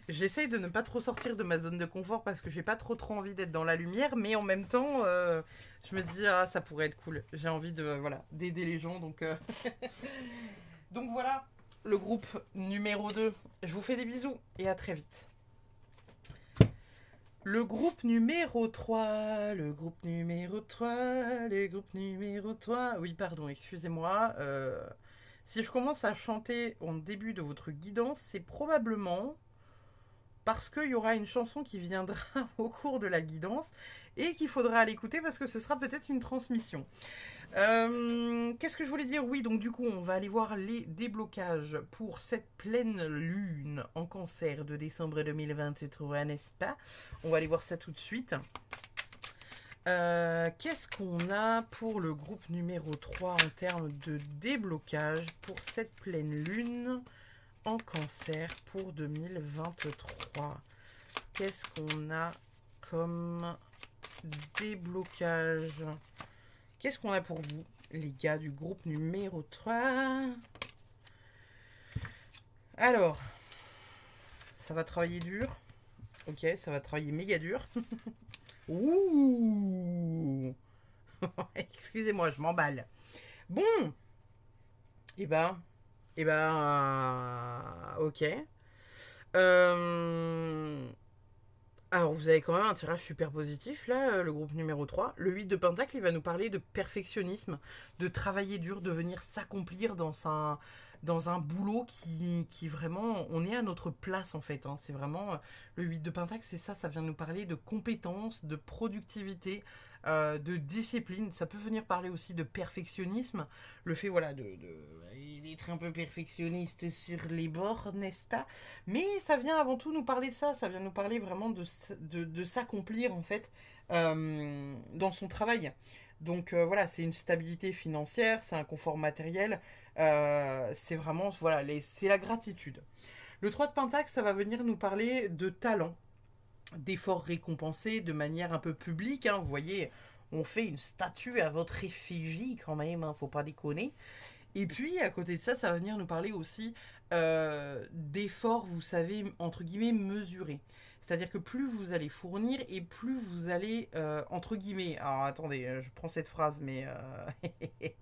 j'essaye de ne pas trop sortir de ma zone de confort parce que j'ai pas trop envie d'être dans la lumière, mais en même temps, je me dis, ah, ça pourrait être cool. J'ai envie d'aider les gens, donc... donc voilà, le groupe numéro 2. Je vous fais des bisous et à très vite. Le groupe numéro 3, le groupe numéro 3, le groupe numéro 3. Oui, pardon, excusez-moi. Si je commence à chanter en début de votre guidance, c'est probablement parce qu'il y aura une chanson qui viendra au cours de la guidance et qu'il faudra l'écouter parce que ce sera peut-être une transmission. Qu'est-ce que je voulais dire? Oui, donc du coup, on va aller voir les déblocages pour cette pleine lune en Cancer de décembre 2023, n'est-ce pas? On va aller voir ça tout de suite. Qu'est-ce qu'on a pour le groupe numéro 3 en termes de déblocage pour cette pleine lune en Cancer pour 2023? Qu'est-ce qu'on a comme déblocage? Qu'est-ce qu'on a pour vous, les gars du groupe numéro 3? Alors, ça va travailler dur. Ok, ça va travailler méga dur. Ouh. Excusez-moi, je m'emballe. Bon. Eh ben, ok. Alors, vous avez quand même un tirage super positif, là, le groupe numéro 3. Le 8 de Pentacle, il va nous parler de perfectionnisme, de travailler dur, de venir s'accomplir dans un boulot qui vraiment... On est à notre place, en fait. Hein. C'est vraiment... Le 8 de Pentacle, c'est ça, ça vient nous parler de compétences, de productivité, de discipline. Ça peut venir parler aussi de perfectionnisme. Le fait, voilà, d'être un peu perfectionniste sur les bords, n'est-ce pas? Mais ça vient avant tout nous parler de ça. Ça vient nous parler vraiment de s'accomplir, en fait, dans son travail. Donc voilà, c'est une stabilité financière, c'est un confort matériel, c'est vraiment, voilà, c'est la gratitude. Le 3 de Pentacle, ça va venir nous parler de talent, d'efforts récompensés de manière un peu publique. Hein. Vous voyez, on fait une statue à votre effigie quand même, hein, faut pas déconner. Et puis, à côté de ça, ça va venir nous parler aussi d'efforts, vous savez, entre guillemets, mesurés. C'est-à-dire que plus vous allez fournir et plus vous allez, entre guillemets... Alors, attendez, je prends cette phrase, mais...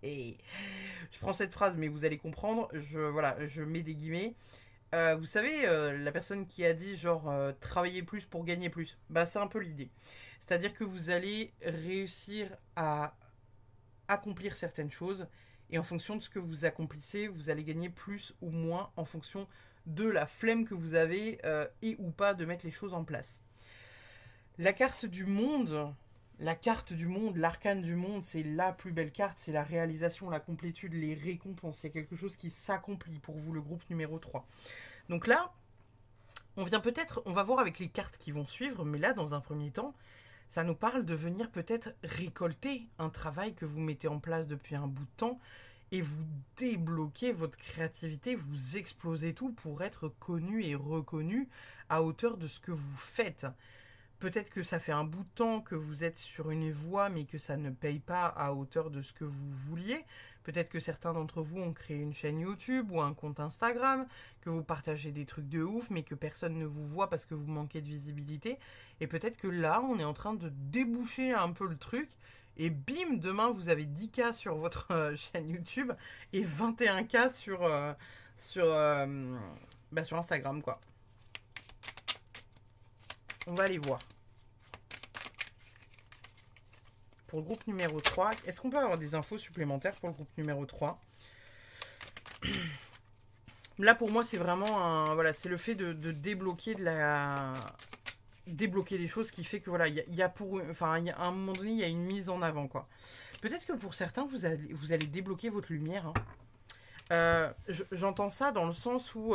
je prends cette phrase, mais vous allez comprendre. Voilà, je mets des guillemets. Vous savez, la personne qui a dit, genre, travailler plus pour gagner plus. Bah, c'est un peu l'idée. C'est-à-dire que vous allez réussir à accomplir certaines choses. Et en fonction de ce que vous accomplissez, vous allez gagner plus ou moins en fonction de la flemme que vous avez et ou pas de mettre les choses en place. La carte du monde, l'arcane du monde, c'est la plus belle carte, c'est la réalisation, la complétude, les récompenses. Il y a quelque chose qui s'accomplit pour vous, le groupe numéro 3. Donc là, on va voir avec les cartes qui vont suivre, mais là, dans un premier temps, ça nous parle de venir peut-être récolter un travail que vous mettez en place depuis un bout de temps et vous débloquez votre créativité, vous explosez tout pour être connu et reconnu à hauteur de ce que vous faites. Peut-être que ça fait un bout de temps que vous êtes sur une voie mais que ça ne paye pas à hauteur de ce que vous vouliez. Peut-être que certains d'entre vous ont créé une chaîne YouTube ou un compte Instagram, que vous partagez des trucs de ouf mais que personne ne vous voit parce que vous manquez de visibilité. Et peut-être que là, on est en train de déboucher un peu le truc et bim, demain vous avez 10K sur votre chaîne YouTube et 21K sur Instagram, quoi. On va aller voir. Pour le groupe numéro 3, est-ce qu'on peut avoir des infos supplémentaires pour le groupe numéro 3? Là, pour moi, c'est vraiment voilà, c'est le fait de débloquer débloquer les choses qui fait que voilà, il y a à un moment donné, il y a une mise en avant, quoi. Peut-être que pour certains, vous allez débloquer votre lumière. Hein. J'entends ça dans le sens où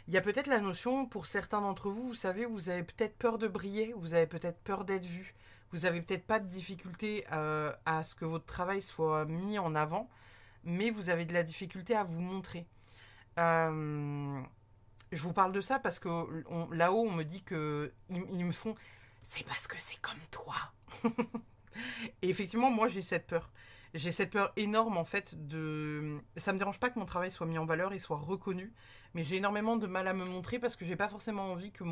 il y a peut-être la notion, pour certains d'entre vous, vous savez, vous avez peut-être peur de briller, vous avez peut-être peur d'être vu, vous avez peut-être pas de difficulté à ce que votre travail soit mis en avant, mais vous avez de la difficulté à vous montrer. Je vous parle de ça parce que là-haut, on me dit que ils me font « c'est parce que c'est comme toi ». Et effectivement, moi, j'ai cette peur. J'ai cette peur énorme, en fait, ça me dérange pas que mon travail soit mis en valeur et soit reconnu, mais j'ai énormément de mal à me montrer parce que j'ai pas forcément envie que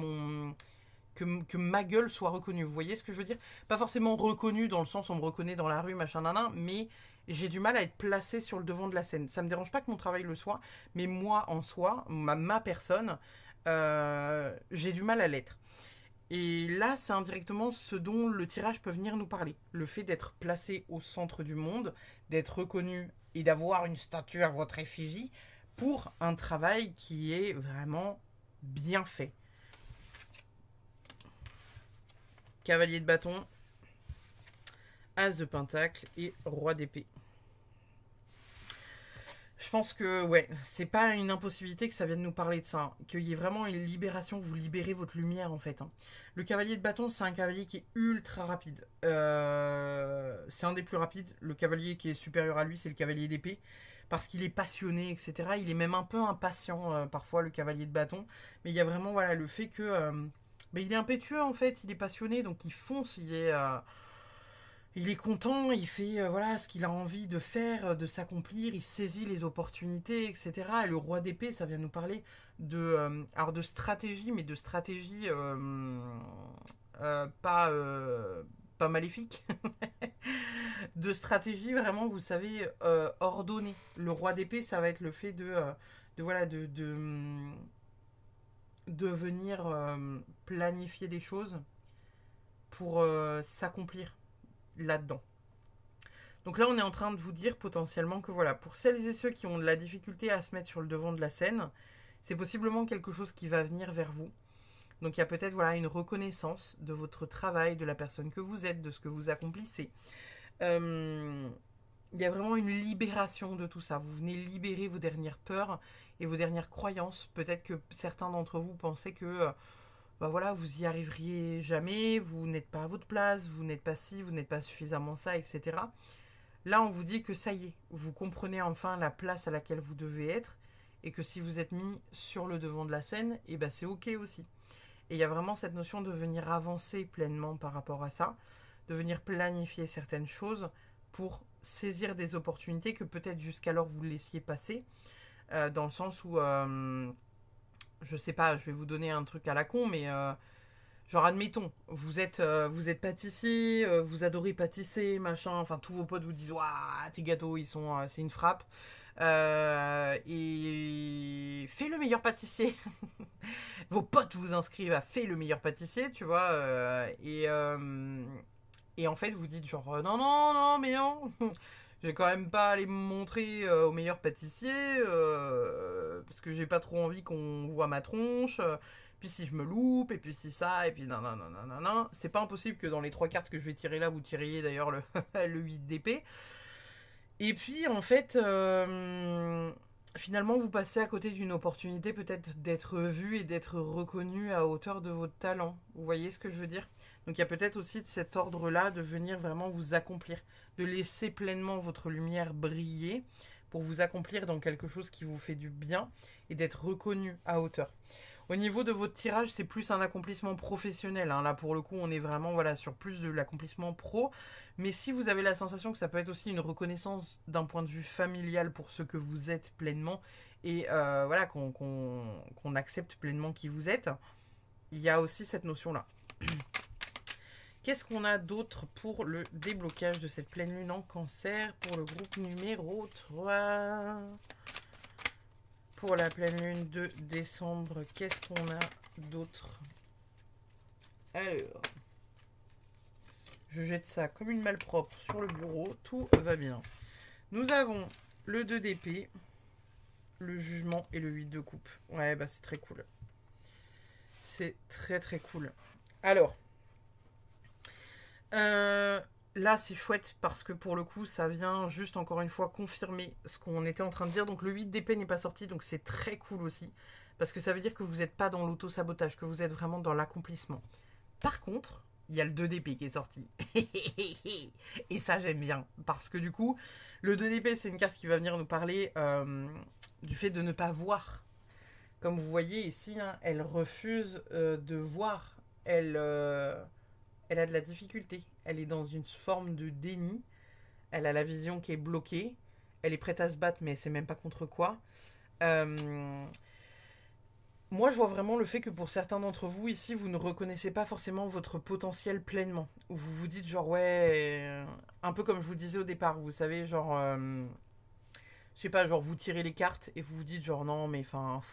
ma gueule soit reconnue. Vous voyez ce que je veux dire? Pas forcément reconnue dans le sens où on me reconnaît dans la rue, machin, nanan, mais j'ai du mal à être placée sur le devant de la scène. Ça me dérange pas que mon travail le soit, mais moi, en soi, ma personne, j'ai du mal à l'être. Et là, c'est indirectement ce dont le tirage peut venir nous parler. Le fait d'être placé au centre du monde, d'être reconnu et d'avoir une statue à votre effigie pour un travail qui est vraiment bien fait. Cavalier de bâton, As de pentacle et Roi d'épée. Je pense que, ouais, c'est pas une impossibilité que ça vienne nous parler de ça. Hein. Qu'il y ait vraiment une libération, que vous libérez votre lumière, en fait. Hein. Le cavalier de bâton, c'est un cavalier qui est ultra rapide. C'est un des plus rapides. Le cavalier qui est supérieur à lui, c'est le cavalier d'épée. Parce qu'il est passionné, etc. Il est même un peu impatient, parfois, le cavalier de bâton. Mais il y a vraiment, voilà, le fait que... il est impétueux, en fait. Il est passionné, donc il fonce. Il est content, il fait voilà ce qu'il a envie de faire, de s'accomplir, il saisit les opportunités, etc. Et le roi d'épée, ça vient nous parler alors de stratégie, mais de stratégie pas, pas maléfique, de stratégie vraiment, vous savez, ordonnée. Le roi d'épée, ça va être le fait voilà, de venir planifier des choses pour s'accomplir là-dedans. Donc là, on est en train de vous dire potentiellement que voilà, pour celles et ceux qui ont de la difficulté à se mettre sur le devant de la scène, c'est possiblement quelque chose qui va venir vers vous. Donc il y a peut-être voilà une reconnaissance de votre travail, de la personne que vous êtes, de ce que vous accomplissez. Il y a vraiment une libération de tout ça. Vous venez libérer vos dernières peurs et vos dernières croyances. Peut-être que certains d'entre vous pensaient que voilà, vous y arriveriez jamais, vous n'êtes pas à votre place, vous n'êtes pas ci, vous n'êtes pas suffisamment ça, etc. Là, on vous dit que ça y est, vous comprenez enfin la place à laquelle vous devez être et que si vous êtes mis sur le devant de la scène, et c'est ok aussi. Et il y a vraiment cette notion de venir avancer pleinement par rapport à ça, de venir planifier certaines choses pour saisir des opportunités que peut-être jusqu'alors vous laissiez passer, dans le sens où je sais pas, je vais vous donner un truc à la con, mais genre admettons, vous êtes pâtissier, vous adorez pâtisser, machin, enfin tous vos potes vous disent waouh, tes gâteaux ils sont, c'est une frappe, et fais le meilleur pâtissier. Vos potes vous inscrivent à fais le meilleur pâtissier, tu vois, et en fait vous dites genre non non non mais non. Je vais quand même pas aller me montrer au meilleur pâtissier parce que j'ai pas trop envie qu'on voit ma tronche. Puis si je me loupe, et puis si ça, et puis non, non, non, non, non, non. C'est pas impossible que dans les 3 cartes que je vais tirer là, vous tiriez d'ailleurs le 8 d'épée. Et puis en fait, finalement, vous passez à côté d'une opportunité peut-être d'être vu et d'être reconnu à hauteur de votre talent. Vous voyez ce que je veux dire? Donc il y a peut-être aussi de cet ordre-là de venir vraiment vous accomplir, de laisser pleinement votre lumière briller pour vous accomplir dans quelque chose qui vous fait du bien et d'être reconnu à hauteur. Au niveau de votre tirage, c'est plus un accomplissement professionnel. Hein. Là, pour le coup, on est vraiment voilà, sur plus de l'accomplissement pro. Mais si vous avez la sensation que ça peut être aussi une reconnaissance d'un point de vue familial pour ce que vous êtes pleinement et voilà, qu'on accepte pleinement qui vous êtes, il y a aussi cette notion-là. Qu'est-ce qu'on a d'autre pour le déblocage de cette pleine lune en cancer pour le groupe numéro 3? Pour la pleine lune de décembre, qu'est-ce qu'on a d'autre? Alors, je jette ça comme une malpropre sur le bureau, tout va bien. Nous avons le 2 d'épée, le jugement et le 8 de coupe. Ouais, c'est très cool. C'est très très cool. Alors, là c'est chouette parce que pour le coup ça vient juste encore une fois confirmer ce qu'on était en train de dire. Donc le 8 d'épée n'est pas sorti, donc c'est très cool aussi. Parce que ça veut dire que vous n'êtes pas dans l'auto-sabotage, que vous êtes vraiment dans l'accomplissement. Par contre, il y a le 2 d'épée qui est sorti. Et ça j'aime bien. Parce que du coup, le 2 d'épée c'est une carte qui va venir nous parler du fait de ne pas voir. Comme vous voyez ici, hein, elle refuse de voir. Elle a de la difficulté. Elle est dans une forme de déni. Elle a la vision qui est bloquée. Elle est prête à se battre, mais elle sait même pas contre quoi. Moi, je vois vraiment le fait que pour certains d'entre vous ici, vous ne reconnaissez pas forcément votre potentiel pleinement. Ou vous vous dites genre, ouais, un peu comme je vous disais au départ, vous savez, genre, je sais pas, genre vous tirez les cartes et vous vous dites genre, non, mais enfin,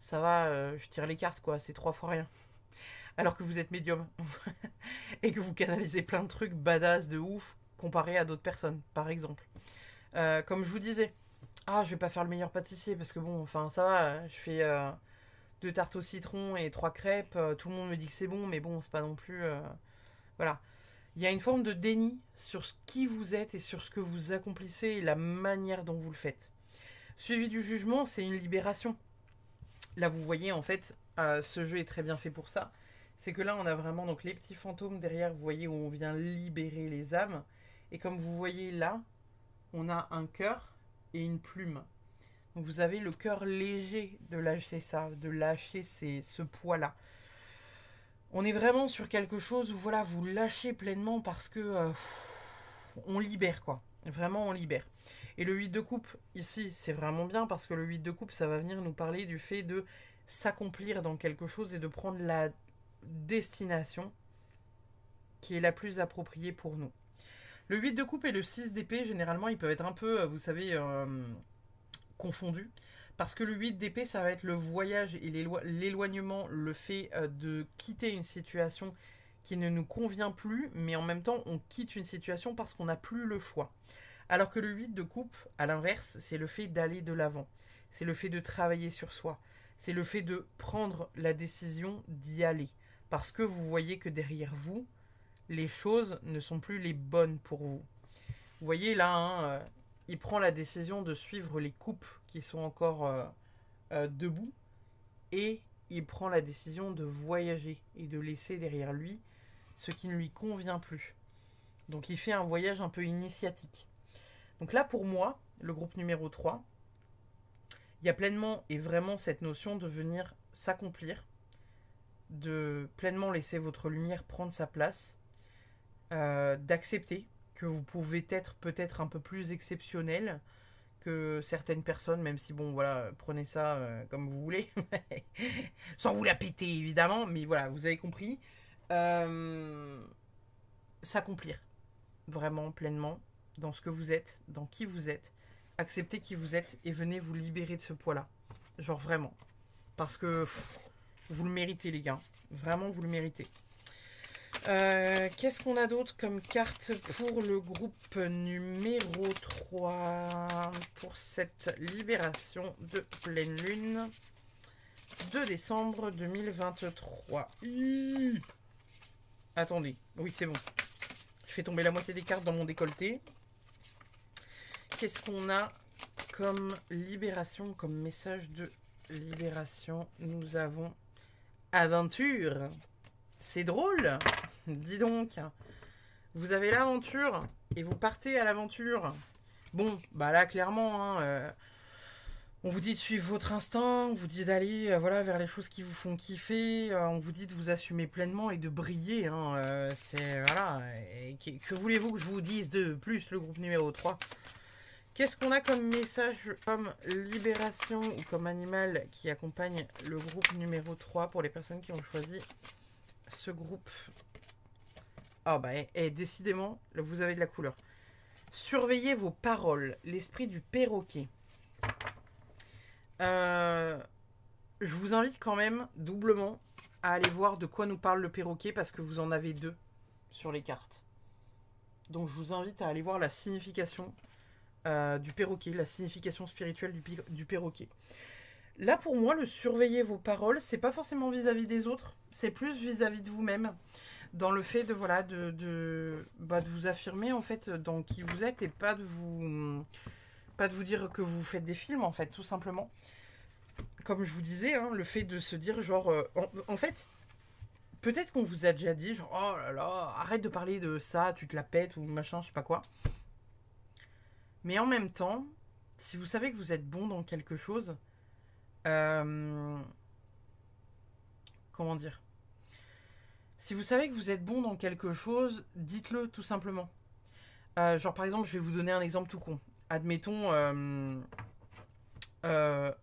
ça va, je tire les cartes, quoi, c'est 3 fois rien. alors que vous êtes médium et que vous canalisez plein de trucs badass de ouf comparé à d'autres personnes, par exemple. Comme je vous disais, ah, je vais pas faire le meilleur pâtissier parce que bon, enfin, ça va, je fais 2 tartes au citron et 3 crêpes. Tout le monde me dit que c'est bon, mais bon, c'est pas non plus. Voilà. Il y a une forme de déni sur ce qui vous êtes et sur ce que vous accomplissez et la manière dont vous le faites. Suivi du jugement, c'est une libération. Là, vous voyez, en fait, ce jeu est très bien fait pour ça. C'est que là, on a vraiment donc les petits fantômes derrière, vous voyez, où on vient libérer les âmes. Et comme vous voyez là, on a un cœur et une plume. Donc vous avez le cœur léger de lâcher ça, de lâcher ce poids-là. On est vraiment sur quelque chose où voilà, vous lâchez pleinement parce que on libère quoi. Vraiment on libère. Et le 8 de coupe, ici, c'est vraiment bien parce que le 8 de coupe, ça va venir nous parler du fait de s'accomplir dans quelque chose et de prendre la destination qui est la plus appropriée pour nous. Le 8 de coupe et le 6 d'épée, généralement, ils peuvent être un peu, vous savez, confondus. Parce que le 8 d'épée, ça va être le voyage et l'éloignement, le fait de quitter une situation qui ne nous convient plus, mais en même temps, on quitte une situation parce qu'on n'a plus le choix. Alors que le 8 de coupe, à l'inverse, c'est le fait d'aller de l'avant. C'est le fait de travailler sur soi. C'est le fait de prendre la décision d'y aller. Parce que vous voyez que derrière vous, les choses ne sont plus les bonnes pour vous. Vous voyez là, hein, il prend la décision de suivre les coupes qui sont encore debout et il prend la décision de voyager et de laisser derrière lui ce qui ne lui convient plus. Donc il fait un voyage un peu initiatique. Donc là pour moi, le groupe numéro 3, il y a pleinement et vraiment cette notion de venir s'accomplir, de pleinement laisser votre lumière prendre sa place, d'accepter que vous pouvez être peut-être un peu plus exceptionnel que certaines personnes, même si bon voilà, prenez ça comme vous voulez, sans vous la péter évidemment, mais voilà, vous avez compris. S'accomplir vraiment pleinement dans ce que vous êtes, dans qui vous êtes, acceptez qui vous êtes et venez vous libérer de ce poids-là. Genre vraiment. Parce que vous le méritez les gars, vraiment vous le méritez. Qu'est-ce qu'on a d'autre comme carte pour le groupe numéro 3 pour cette libération de pleine lune 2 décembre 2023. Attendez, oui c'est bon. Je fais tomber la moitié des cartes dans mon décolleté. Qu'est-ce qu'on a comme libération, comme message de libération? Nous avons aventure. C'est drôle. Dis donc, vous avez l'aventure et vous partez à l'aventure. Bon, bah là clairement, hein, on vous dit de suivre votre instinct, on vous dit d'aller voilà, vers les choses qui vous font kiffer, on vous dit de vous assumer pleinement et de briller. Hein, c'est voilà. Et que voulez-vous que je vous dise de plus, le groupe numéro 3? Qu'est-ce qu'on a comme message, comme libération ou comme animal qui accompagne le groupe numéro 3 pour les personnes qui ont choisi ce groupe? Ah bah, décidément, là, vous avez de la couleur. Surveillez vos paroles, l'esprit du perroquet. Je vous invite quand même doublement à aller voir de quoi nous parle le perroquet parce que vous en avez 2 sur les cartes. Donc je vous invite à aller voir la signification du perroquet, la signification spirituelle du perroquet. Là pour moi, le surveiller vos paroles, c'est pas forcément vis-à-vis des autres, c'est plus vis-à-vis de vous-même. Dans le fait de voilà de vous affirmer en fait dans qui vous êtes et pas de vous dire que vous faites des films en fait tout simplement. Comme je vous disais, hein, le fait de se dire genre en fait peut-être qu'on vous a déjà dit genre oh là là arrête de parler de ça, tu te la pètes ou machin je sais pas quoi. Mais en même temps, si vous savez que vous êtes bon dans quelque chose, comment dire? Si vous savez que vous êtes bon dans quelque chose, dites-le tout simplement. Genre par exemple, je vais vous donner un exemple tout con. Admettons, je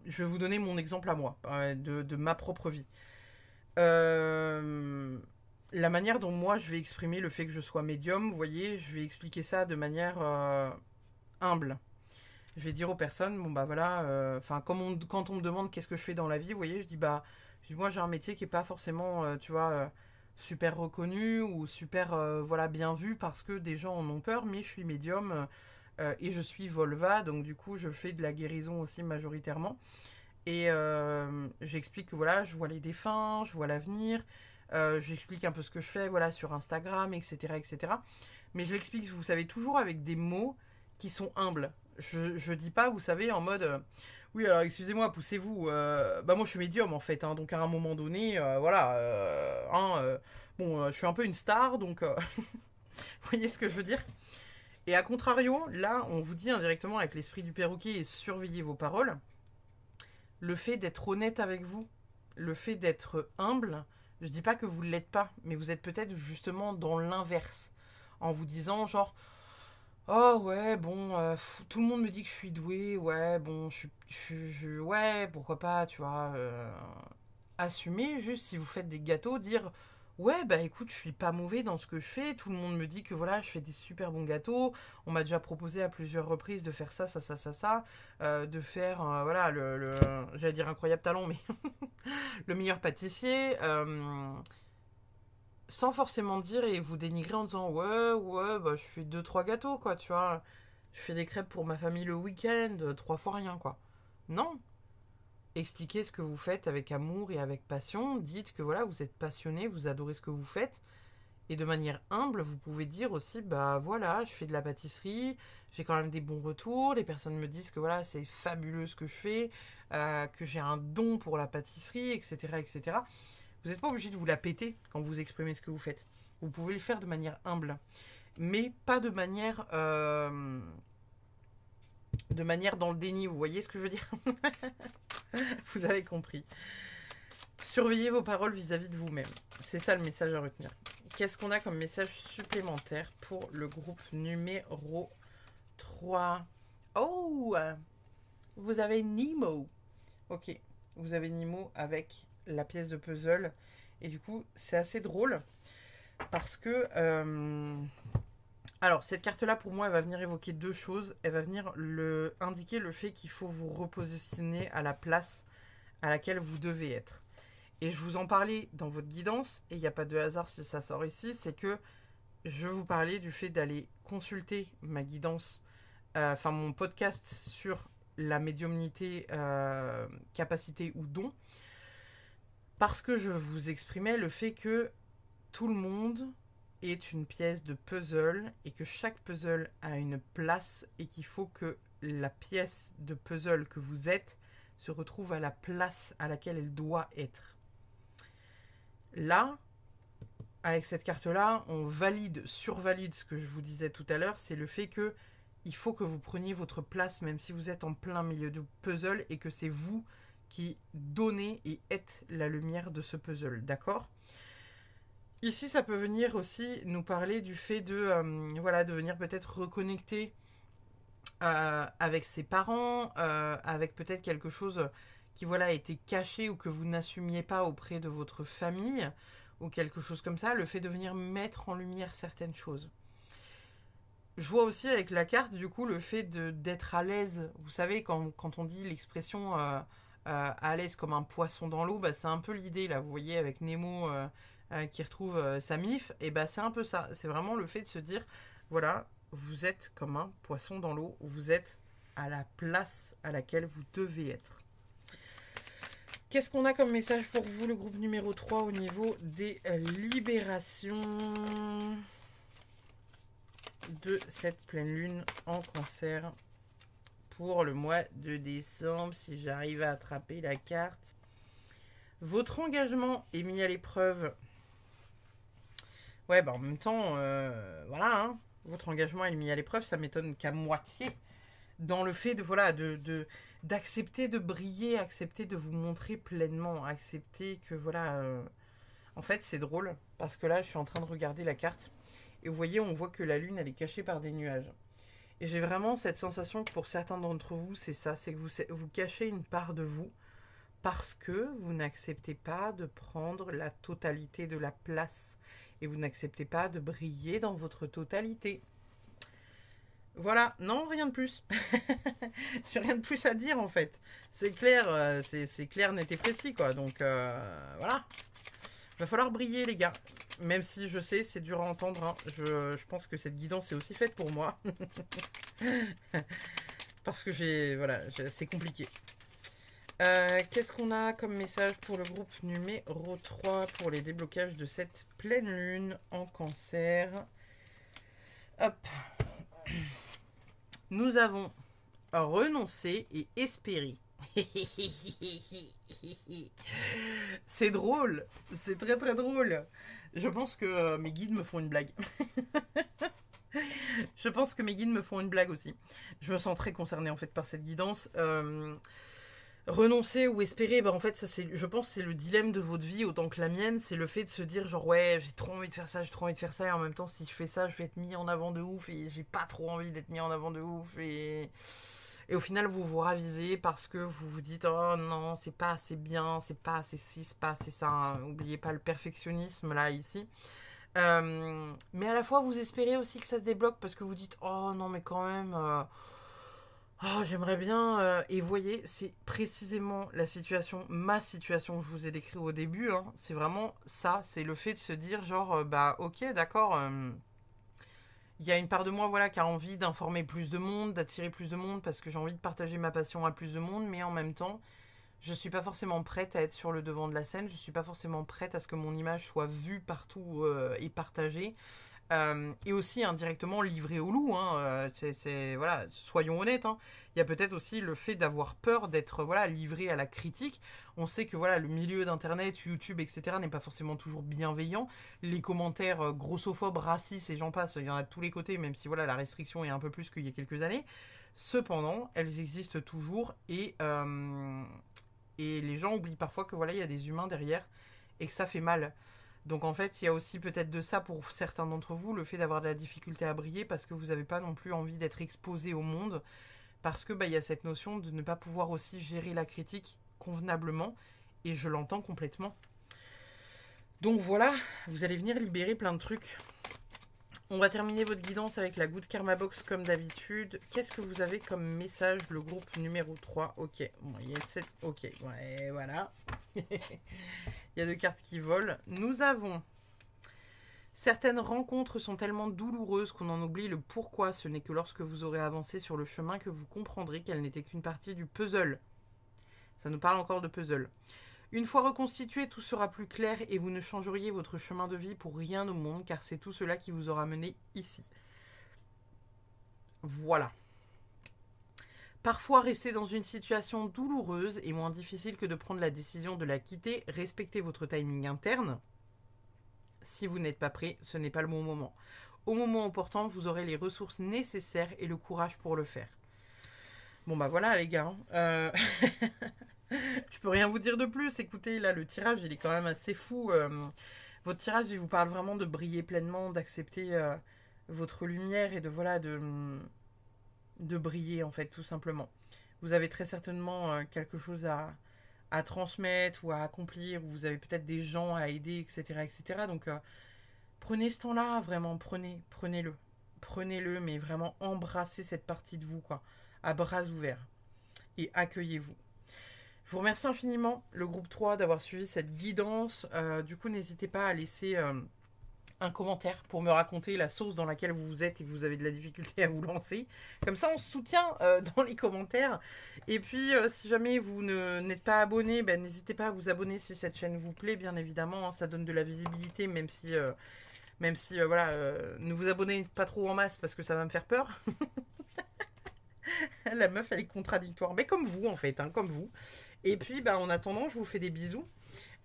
vais vous donner mon exemple à moi, de ma propre vie. La manière dont moi je vais exprimer le fait que je sois médium, vous voyez, je vais expliquer ça de manière humble. Je vais dire aux personnes, bon bah voilà, quand on me demande qu'est-ce que je fais dans la vie, vous voyez, je dis bah Je dis, moi, j'ai un métier qui est pas forcément, tu vois, super reconnu ou super, voilà, bien vu parce que des gens en ont peur, mais je suis médium et je suis Volva, donc du coup, je fais de la guérison aussi majoritairement. Et j'explique que voilà, je vois les défunts, je vois l'avenir, j'explique un peu ce que je fais voilà, sur Instagram, etc., etc. Mais je l'explique, vous savez, toujours avec des mots qui sont humbles. Je dis pas, vous savez, en mode oui, alors excusez-moi, poussez-vous. Bah, moi, je suis médium en fait, hein, donc à un moment donné, voilà. Bon, je suis un peu une star, donc vous voyez ce que je veux dire. Et à contrario, là, on vous dit indirectement avec l'esprit du perroquet et surveillez vos paroles le fait d'être honnête avec vous, le fait d'être humble, je dis pas que vous ne l'êtes pas, mais vous êtes peut-être justement dans l'inverse, en vous disant genre oh ouais bon tout le monde me dit que je suis douée, ouais bon ouais pourquoi pas tu vois assumer juste si vous faites des gâteaux dire ouais bah écoute je suis pas mauvais dans ce que je fais, tout le monde me dit que voilà je fais des super bons gâteaux, on m'a déjà proposé à plusieurs reprises de faire ça, de faire voilà j'allais dire incroyable talent mais le meilleur pâtissier sans forcément dire et vous dénigrer en disant ouais bah je fais deux trois gâteaux quoi tu vois, je fais des crêpes pour ma famille le week-end, trois fois rien quoi. Non, expliquez ce que vous faites avec amour et avec passion. Dites que voilà, vous êtes passionné, vous adorez ce que vous faites. Et de manière humble, vous pouvez dire aussi, bah voilà, je fais de la pâtisserie, j'ai quand même des bons retours, les personnes me disent que voilà, c'est fabuleux ce que je fais, que j'ai un don pour la pâtisserie, etc. etc. Vous n'êtes pas obligé de vous la péter quand vous exprimez ce que vous faites. Vous pouvez le faire de manière humble, mais pas de manière dans le déni, vous voyez ce que je veux dire. Vous avez compris. Surveillez vos paroles vis-à-vis de vous-même. C'est ça le message à retenir. Qu'est-ce qu'on a comme message supplémentaire pour le groupe numéro 3? Oh, vous avez Nemo. Ok, vous avez Nemo avec la pièce de puzzle. Et du coup, c'est assez drôle parce que... alors, cette carte-là, pour moi, elle va venir évoquer deux choses. Elle va venir indiquer le fait qu'il faut vous repositionner à la place à laquelle vous devez être. Et je vous en parlais dans votre guidance, et il n'y a pas de hasard si ça sort ici, c'est que je vous parlais du fait d'aller consulter ma guidance, enfin mon podcast sur la médiumnité, capacité ou don, parce que je vous exprimais le fait que tout le monde est une pièce de puzzle et que chaque puzzle a une place et qu'il faut que la pièce de puzzle que vous êtes se retrouve à la place à laquelle elle doit être. Là, avec cette carte-là, on survalide ce que je vous disais tout à l'heure, c'est le fait que il faut que vous preniez votre place même si vous êtes en plein milieu du puzzle et que c'est vous qui donnez et êtes la lumière de ce puzzle, d'accord ? Ici, ça peut venir aussi nous parler du fait de, voilà, de venir peut-être reconnecter avec ses parents, avec peut-être quelque chose qui voilà, a été caché ou que vous n'assumiez pas auprès de votre famille ou quelque chose comme ça, le fait de venir mettre en lumière certaines choses. Je vois aussi avec la carte, du coup, le fait d'être à l'aise. Vous savez, quand on dit l'expression à l'aise comme un poisson dans l'eau, bah, c'est un peu l'idée, là. Vous voyez, avec Nemo qui retrouve sa mif, et bah, c'est un peu ça. C'est vraiment le fait de se dire, voilà, vous êtes comme un poisson dans l'eau, vous êtes à la place à laquelle vous devez être. Qu'est-ce qu'on a comme message pour vous, le groupe numéro 3, au niveau des libérations de cette pleine lune en Cancer pour le mois de décembre, si j'arrive à attraper la carte. Votre engagement est mis à l'épreuve. Ouais, bah en même temps, voilà, hein, votre engagement est mis à l'épreuve, ça m'étonne qu'à moitié. Dans le fait de, voilà, d'accepter de briller, accepter de vous montrer pleinement, accepter que, voilà... En fait, c'est drôle, parce que là, je suis en train de regarder la carte, et vous voyez, on voit que la lune, elle est cachée par des nuages. Et j'ai vraiment cette sensation que pour certains d'entre vous, c'est ça, c'est que vous cachez une part de vous, parce que vous n'acceptez pas de prendre la totalité de la place, et vous n'acceptez pas de briller dans votre totalité. Voilà, non, rien de plus. J'ai rien de plus à dire en fait. C'est clair, c'est clair, net et précis quoi. Donc voilà. Va falloir briller les gars. Même si je sais, c'est dur à entendre. Hein. Je pense que cette guidance est aussi faite pour moi. Parce que c'est compliqué. Qu'est-ce qu'on a comme message pour le groupe numéro 3 pour les déblocages de cette pleine lune en cancer? Hop. Nous avons renoncé et espéré. C'est drôle. C'est très très drôle. Je pense que mes guides me font une blague. Je pense que mes guides me font une blague aussi. Je me sens très concernée en fait par cette guidance. Renoncer ou espérer, bah en fait ça c'est, je pense c'est le dilemme de votre vie autant que la mienne, c'est le fait de se dire genre ouais j'ai trop envie de faire ça, j'ai trop envie de faire ça et en même temps si je fais ça je vais être mis en avant de ouf et j'ai pas trop envie d'être mis en avant de ouf et au final vous vous ravisez parce que vous vous dites oh non c'est pas assez bien, c'est pas assez ci, c'est pas assez ça, hein. Oubliez pas le perfectionnisme là ici. Mais à la fois vous espérez aussi que ça se débloque parce que vous dites oh non mais quand même oh, j'aimerais bien. Et voyez, c'est précisément la situation, ma situation que je vous ai décrite au début. Hein. C'est vraiment ça. C'est le fait de se dire, genre, bah, ok, d'accord. Il y a une part de moi, voilà, qui a envie d'informer plus de monde, d'attirer plus de monde, parce que j'ai envie de partager ma passion à plus de monde. Mais en même temps, je suis pas forcément prête à être sur le devant de la scène. Je suis pas forcément prête à ce que mon image soit vue partout et partagée. Et aussi indirectement livré au loup. Hein, voilà, soyons honnêtes. Hein. Il y a peut-être aussi le fait d'avoir peur d'être voilà, livré à la critique. On sait que voilà, le milieu d'Internet, YouTube, etc. n'est pas forcément toujours bienveillant. Les commentaires grossophobes, racistes et j'en passe, il y en a de tous les côtés, même si voilà, la restriction est un peu plus qu'il y a quelques années. Cependant, elles existent toujours et les gens oublient parfois que voilà, il y a des humains derrière et que ça fait mal. Donc en fait, il y a aussi peut-être de ça pour certains d'entre vous, le fait d'avoir de la difficulté à briller parce que vous n'avez pas non plus envie d'être exposé au monde, parce que il y a cette notion de ne pas pouvoir aussi gérer la critique convenablement, et je l'entends complètement. Donc voilà, vous allez venir libérer plein de trucs. On va terminer votre guidance avec la Good Karma Box comme d'habitude. Qu'est-ce que vous avez comme message, le groupe numéro 3? Ok, bon, il y a 7... Ok, ouais, voilà. Il y a 2 cartes qui volent. Nous avons... Certaines rencontres sont tellement douloureuses qu'on en oublie le pourquoi. Ce n'est que lorsque vous aurez avancé sur le chemin que vous comprendrez qu'elle n'était qu'une partie du puzzle. Ça nous parle encore de puzzle. Une fois reconstitué, tout sera plus clair et vous ne changeriez votre chemin de vie pour rien au monde, car c'est tout cela qui vous aura mené ici. Voilà. Parfois, rester dans une situation douloureuse est moins difficile que de prendre la décision de la quitter. Respectez votre timing interne. Si vous n'êtes pas prêt, ce n'est pas le bon moment. Au moment opportun, vous aurez les ressources nécessaires et le courage pour le faire. Bon bah voilà les gars. Je peux rien vous dire de plus. Écoutez, là le tirage il est quand même assez fou. Votre tirage il vous parle vraiment de briller pleinement, d'accepter votre lumière et de voilà de briller en fait tout simplement. Vous avez très certainement quelque chose à transmettre ou à accomplir, ou vous avez peut-être des gens à aider, etc. etc. Donc prenez ce temps-là, vraiment, prenez-le. Prenez-le, mais vraiment embrassez cette partie de vous, quoi, à bras ouverts. Et accueillez-vous. Je vous remercie infiniment, le groupe 3, d'avoir suivi cette guidance. Du coup, n'hésitez pas à laisser un commentaire pour me raconter la sauce dans laquelle vous êtes et que vous avez de la difficulté à vous lancer. Comme ça, on se soutient dans les commentaires. Et puis, si jamais vous n'êtes pas abonné, ben, n'hésitez pas à vous abonner si cette chaîne vous plaît, bien évidemment. Hein, ça donne de la visibilité, même si voilà, ne vous abonnez pas trop en masse parce que ça va me faire peur. La meuf, elle est contradictoire. Mais comme vous, en fait, hein, comme vous. Et puis, en attendant, je vous fais des bisous.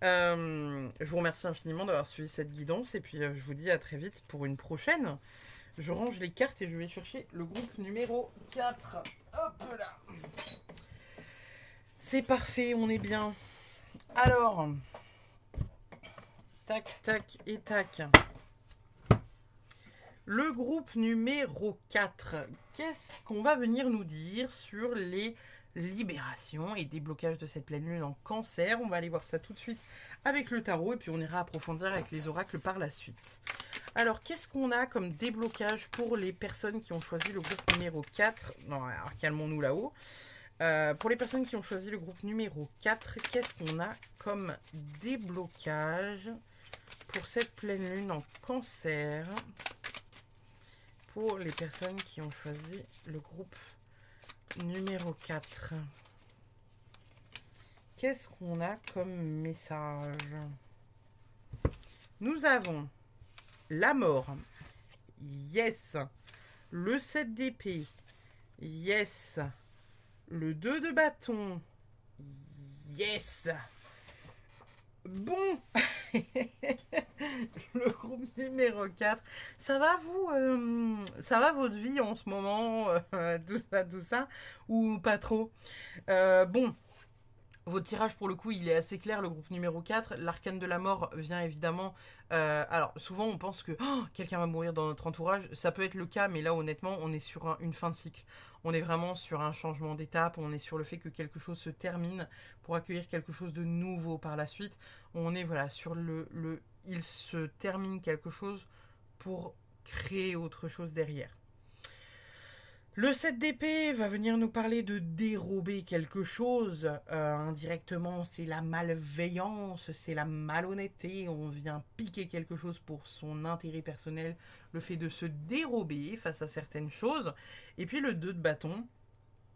Je vous remercie infiniment d'avoir suivi cette guidance. Et puis, je vous dis à très vite pour une prochaine. Je range les cartes et je vais chercher le groupe numéro 4. Hop là. C'est parfait, on est bien. Alors, tac, tac et tac. Le groupe numéro 4, qu'est-ce qu'on va venir nous dire sur les libérations et déblocages de cette pleine lune en cancer? On va aller voir ça tout de suite avec le tarot et puis on ira approfondir avec les oracles par la suite. Alors, qu'est-ce qu'on a comme déblocage pour les personnes qui ont choisi le groupe numéro 4? Non, alors calmons-nous là-haut. Pour les personnes qui ont choisi le groupe numéro 4, qu'est-ce qu'on a comme déblocage pour cette pleine lune en Cancer? Pour les personnes qui ont choisi le groupe numéro 4. Qu'est-ce qu'on a comme message? Nous avons la mort. Yes. Le 7 d'épée. Yes. Le 2 de bâton. Yes. Bon. Le groupe numéro 4. Ça va vous ça va votre vie en ce moment, tout ça, ou pas trop? Bon. Votre tirage, pour le coup, il est assez clair, le groupe numéro 4. L'arcane de la mort vient évidemment... alors, souvent, on pense que quelqu'un va mourir dans notre entourage. Ça peut être le cas, mais là, honnêtement, on est sur une fin de cycle. On est vraiment sur un changement d'étape. On est sur le fait que quelque chose se termine pour accueillir quelque chose de nouveau par la suite. On est, voilà, sur il se termine quelque chose pour créer autre chose derrière. Le 7 d'épée va venir nous parler de dérober quelque chose. Indirectement, c'est la malveillance, c'est la malhonnêteté. On vient piquer quelque chose pour son intérêt personnel. Le fait de se dérober face à certaines choses. Et puis le 2 de bâton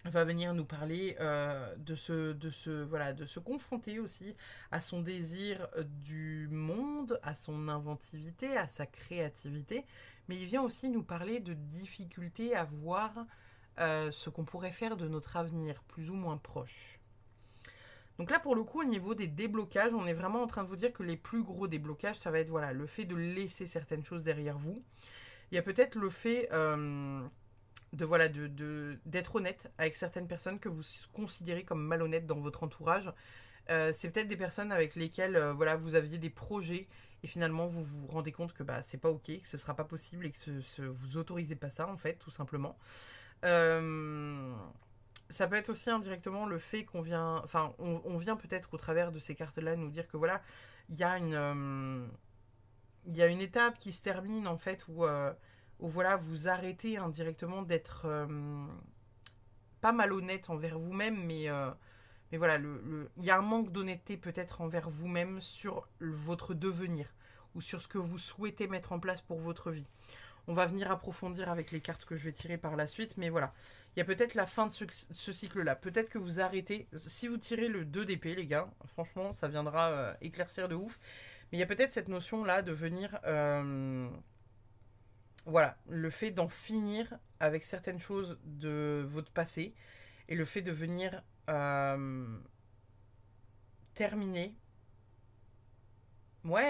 va venir nous parler de se confronter aussi à son désir du monde, à son inventivité, à sa créativité. Mais il vient aussi nous parler de difficultés à voir ce qu'on pourrait faire de notre avenir, plus ou moins proche. Donc là, pour le coup, au niveau des déblocages, on est vraiment en train de vous dire que les plus gros déblocages, ça va être voilà, le fait de laisser certaines choses derrière vous. Il y a peut-être le fait d'être honnête avec certaines personnes que vous considérez comme malhonnêtes dans votre entourage. C'est peut-être des personnes avec lesquelles vous aviez des projets et finalement vous vous rendez compte que c'est pas ok, que ce sera pas possible et que vous autorisez pas ça en fait, tout simplement. Ça peut être aussi indirectement le fait qu'on vient, on vient peut-être au travers de ces cartes-là nous dire que voilà, il y a une étape qui se termine en fait où voilà, vous arrêtez indirectement d'être pas malhonnête envers vous-même, mais voilà, il y a un manque d'honnêteté peut-être envers vous-même sur votre devenir ou sur ce que vous souhaitez mettre en place pour votre vie. On va venir approfondir avec les cartes que je vais tirer par la suite, mais voilà. Il y a peut-être la fin de ce cycle-là. Peut-être que vous arrêtez. Si vous tirez le 2 d'épée, les gars, franchement, ça viendra éclaircir de ouf. Mais il y a peut-être cette notion-là de venir... voilà, le fait d'en finir avec certaines choses de votre passé et le fait de venir terminer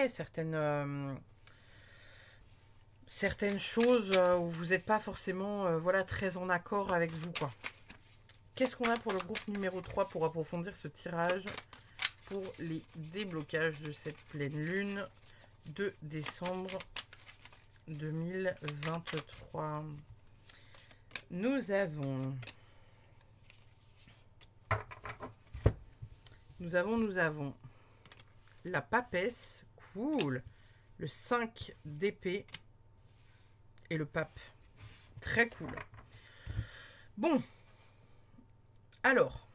certaines choses où vous n'êtes pas forcément très en accord avec vous, quoi. Qu'est-ce qu'on a pour le groupe numéro 3 pour approfondir ce tirage pour les déblocages de cette pleine lune de décembre 2023? Nous avons la papesse, cool, le 5 d'épée et le pape, très cool. Bon, alors,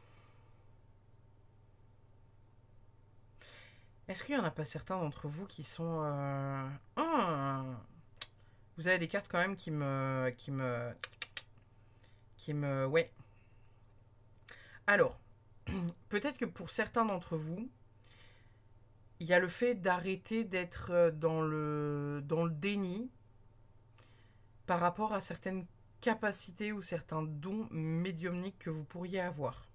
est-ce qu'il n'y en a pas certains d'entre vous qui sont... vous avez des cartes quand même qui me... Ouais. Alors, peut-être que pour certains d'entre vous, il y a le fait d'arrêter d'être dans le déni par rapport à certaines capacités ou certains dons médiumniques que vous pourriez avoir.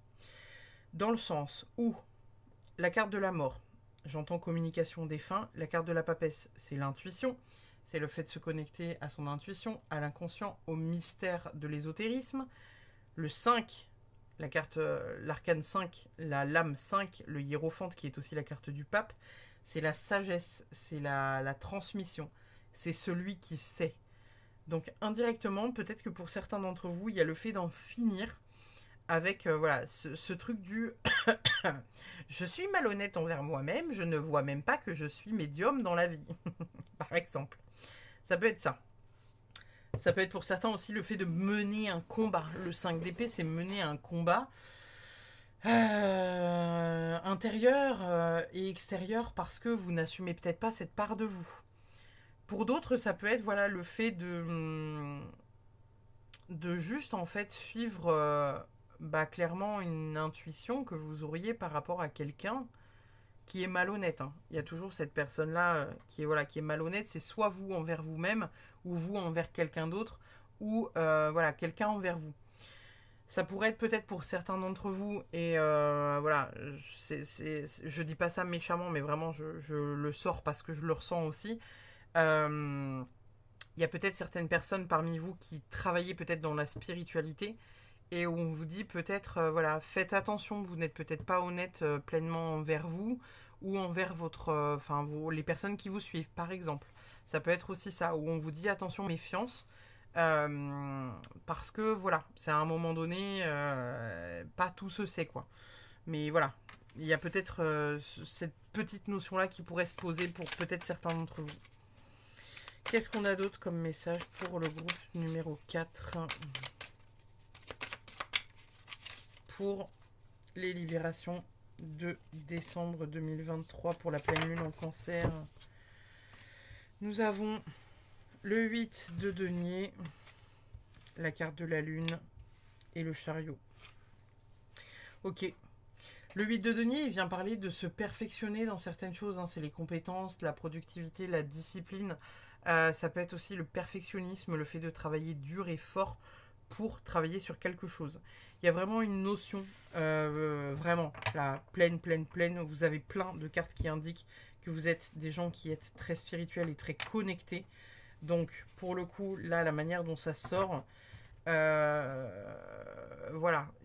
Dans le sens où la carte de la mort, j'entends communication défunt, la carte de la papesse, c'est l'intuition, c'est le fait de se connecter à son intuition, à l'inconscient, au mystère de l'ésotérisme. Le 5, la carte, l'arcane 5, la lame 5, le hiérophante qui est aussi la carte du pape, c'est la sagesse, c'est la transmission, c'est celui qui sait. Donc indirectement, peut-être que pour certains d'entre vous, il y a le fait d'en finir avec ce truc du je suis malhonnête envers moi-même, je ne vois même pas que je suis médium dans la vie, par exemple. Ça peut être ça. Ça peut être pour certains aussi le fait de mener un combat. Le 5 d'épée, c'est mener un combat intérieur et extérieur parce que vous n'assumez peut-être pas cette part de vous. Pour d'autres, ça peut être voilà le fait de juste en fait suivre clairement une intuition que vous auriez par rapport à quelqu'un qui est malhonnête. Hein. Il y a toujours cette personne-là qui est malhonnête. C'est soit vous envers vous-même ou vous envers quelqu'un d'autre ou quelqu'un envers vous. Ça pourrait être peut-être pour certains d'entre vous et je dis pas ça méchamment, mais vraiment je le sors parce que je le ressens aussi. Il y a peut-être certaines personnes parmi vous qui travaillez peut-être dans la spiritualité et où on vous dit peut-être, faites attention, vous n'êtes peut-être pas honnête pleinement envers vous ou envers les personnes qui vous suivent, par exemple. Ça peut être aussi ça, où on vous dit attention, méfiance, parce que voilà, c'est à un moment donné, pas tout se sait, quoi. Mais voilà, il y a peut-être cette petite notion-là qui pourrait se poser pour peut-être certains d'entre vous. Qu'est-ce qu'on a d'autre comme message pour le groupe numéro 4 pour les libérations de décembre 2023 pour la pleine lune en cancer? Nous avons le 8 de denier, la carte de la lune et le chariot. Ok. Le 8 de denier, il vient parler de se perfectionner dans certaines choses. Hein. C'est les compétences, la productivité, la discipline. Ça peut être aussi le perfectionnisme, le fait de travailler dur et fort pour travailler sur quelque chose. Il y a vraiment une notion, vraiment, la pleine. Vous avez plein de cartes qui indiquent que vous êtes des gens qui êtes très spirituels et très connectés. Donc, pour le coup, là, la manière dont ça sort, voilà,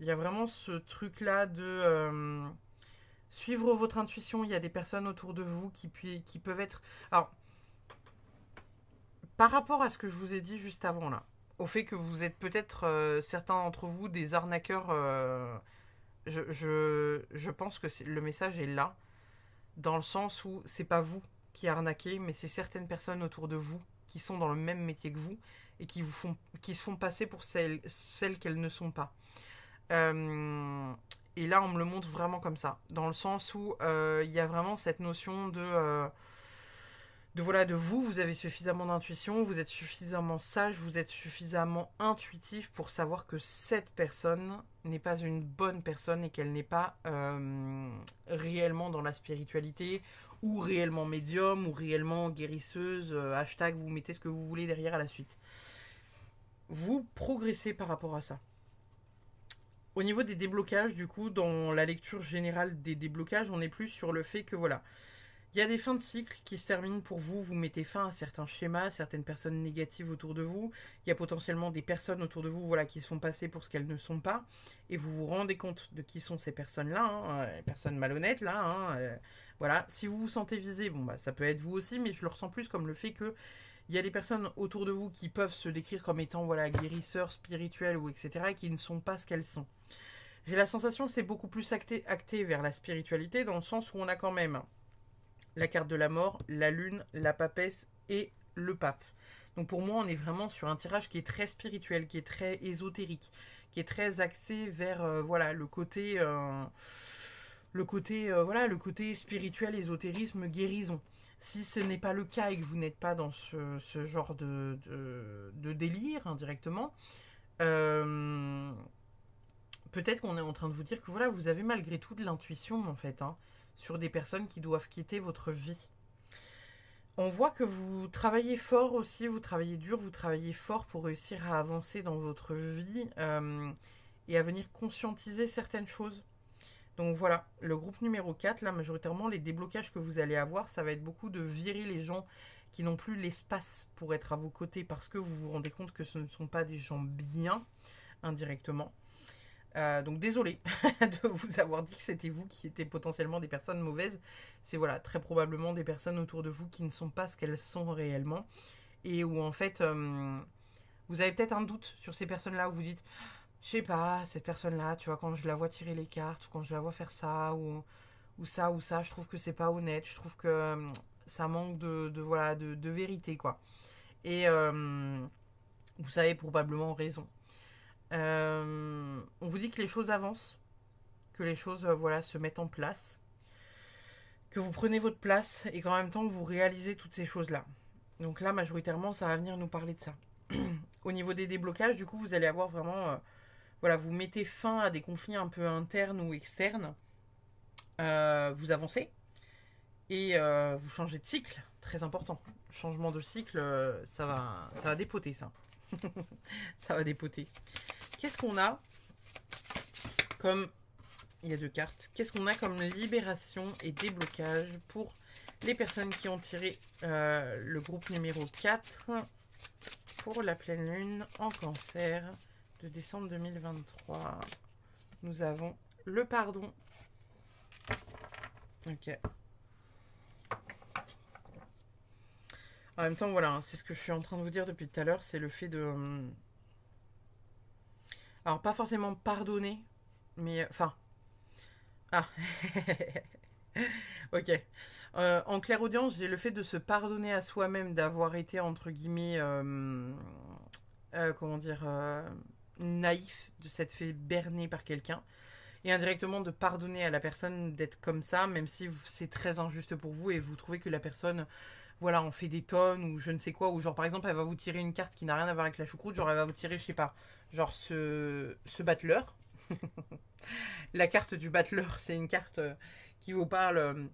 il y a vraiment ce truc-là de suivre votre intuition. Il y a des personnes autour de vous qui peuvent être... Alors, par rapport à ce que je vous ai dit juste avant, là, au fait que vous êtes peut-être, certains d'entre vous, des arnaqueurs, je pense que le message est là, dans le sens où c'est pas vous qui arnaquez, mais c'est certaines personnes autour de vous qui sont dans le même métier que vous et qui se font passer pour celles qu'elles ne sont pas. Et là, on me le montre vraiment comme ça, dans le sens où il y a vraiment cette notion de vous avez suffisamment d'intuition, vous êtes suffisamment sage, vous êtes suffisamment intuitif pour savoir que cette personne n'est pas une bonne personne et qu'elle n'est pas réellement dans la spiritualité ou réellement médium ou réellement guérisseuse, hashtag, vous mettez ce que vous voulez derrière à la suite. Vous progressez par rapport à ça. Au niveau des déblocages, du coup, dans la lecture générale des déblocages, on est plus sur le fait que voilà, il y a des fins de cycle qui se terminent pour vous, vous mettez fin à certains schémas, certaines personnes négatives autour de vous, il y a potentiellement des personnes autour de vous qui se font passer pour ce qu'elles ne sont pas, et vous vous rendez compte de qui sont ces personnes-là, les personnes malhonnêtes, là, voilà. Si vous vous sentez visé, ça peut être vous aussi, mais je le ressens plus comme le fait que il y a des personnes autour de vous qui peuvent se décrire comme étant guérisseurs, spirituels ou etc. et qui ne sont pas ce qu'elles sont. J'ai la sensation que c'est beaucoup plus acté vers la spiritualité dans le sens où on a quand même la carte de la mort, la lune, la papesse et le pape. Donc pour moi, on est vraiment sur un tirage qui est très spirituel, qui est très ésotérique, qui est très axé vers le côté spirituel, ésotérisme, guérison. Si ce n'est pas le cas et que vous n'êtes pas dans ce genre de délire indirectement, peut-être qu'on est en train de vous dire que vous avez malgré tout de l'intuition en fait, sur des personnes qui doivent quitter votre vie. On voit que vous travaillez fort aussi, vous travaillez dur, vous travaillez fort pour réussir à avancer dans votre vie et à venir conscientiser certaines choses. Donc voilà, le groupe numéro 4, là majoritairement les déblocages que vous allez avoir, ça va être beaucoup de virer les gens qui n'ont plus l'espace pour être à vos côtés parce que vous vous rendez compte que ce ne sont pas des gens bien, indirectement. Donc désolé de vous avoir dit que c'était vous qui étiez potentiellement des personnes mauvaises. C'est très probablement des personnes autour de vous qui ne sont pas ce qu'elles sont réellement. Et où en fait, vous avez peut-être un doute sur ces personnes-là où vous dites... Je sais pas, cette personne-là, tu vois, quand je la vois tirer les cartes, ou quand je la vois faire ça, ou ça, je trouve que c'est pas honnête, je trouve que ça manque de vérité, quoi. Et vous savez probablement raison. On vous dit que les choses avancent, que les choses voilà, se mettent en place, que vous prenez votre place et qu'en même temps vous réalisez toutes ces choses-là. Donc là, majoritairement, ça va venir nous parler de ça. Au niveau des déblocages, du coup, vous allez avoir vraiment... voilà, vous mettez fin à des conflits un peu internes ou externes. Vous avancez et vous changez de cycle. Très important. Changement de cycle, ça va dépoter, ça. Ça va dépoter. Qu'est-ce qu'on a comme... Il y a 2 cartes. Qu'est-ce qu'on a comme libération et déblocage pour les personnes qui ont tiré le groupe numéro 4 pour la pleine lune en cancer de décembre 2023. Nous avons le pardon. Ok. En même temps, voilà, c'est ce que je suis en train de vous dire depuis tout à l'heure, c'est le fait de... alors, pas forcément pardonner, mais... enfin... ah. Ok. En clairaudience, j'ai le fait de se pardonner à soi-même d'avoir été, entre guillemets... comment dire... naïf, de s'être fait berner par quelqu'un. Et indirectement de pardonner à la personne d'être comme ça, même si c'est très injuste pour vous et vous trouvez que la personne... voilà, on fait des tonnes ou je ne sais quoi, ou genre par exemple elle va vous tirer une carte qui n'a rien à voir avec la choucroute, genre elle va vous tirer, je sais pas, genre ce battleur. La carte du battleur, c'est une carte qui vous parle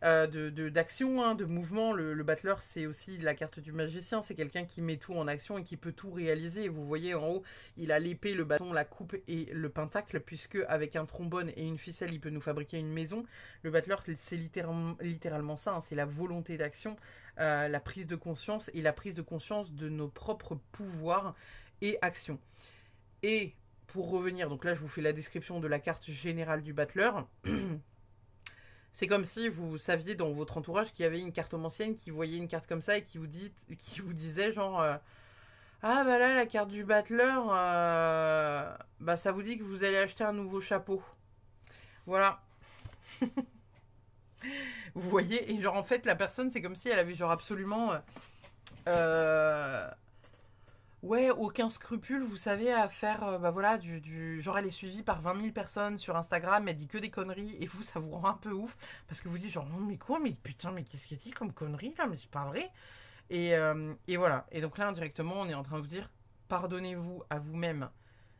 d'action, hein, de mouvement. Le battleur, c'est aussi la carte du magicien, c'est quelqu'un qui met tout en action et qui peut tout réaliser. Vous voyez en haut, il a l'épée, le bâton, la coupe et le pentacle, puisque avec un trombone et une ficelle, il peut nous fabriquer une maison. Le battleur, c'est littéralement ça, hein, c'est la volonté d'action, la prise de conscience et la prise de conscience de nos propres pouvoirs et actions. Et pour revenir, donc là je vous fais la description de la carte générale du battleur. C'est comme si vous saviez dans votre entourage qu'il y avait une cartomancienne qui voyait une carte comme ça et qui vous disait genre ah bah là la carte du battleur bah ça vous dit que vous allez acheter un nouveau chapeau. Voilà. Vous voyez, et genre en fait la personne c'est comme si elle avait genre absolument ouais, aucun scrupule, vous savez, à faire, bah voilà, genre elle est suivie par 20 000 personnes sur Instagram, elle dit que des conneries, et vous, ça vous rend un peu ouf, parce que vous dites genre, mais quoi, mais putain, mais qu'est-ce qu'elle dit comme connerie, là, mais c'est pas vrai. Et voilà, et donc là, indirectement, on est en train de vous dire, pardonnez-vous à vous-même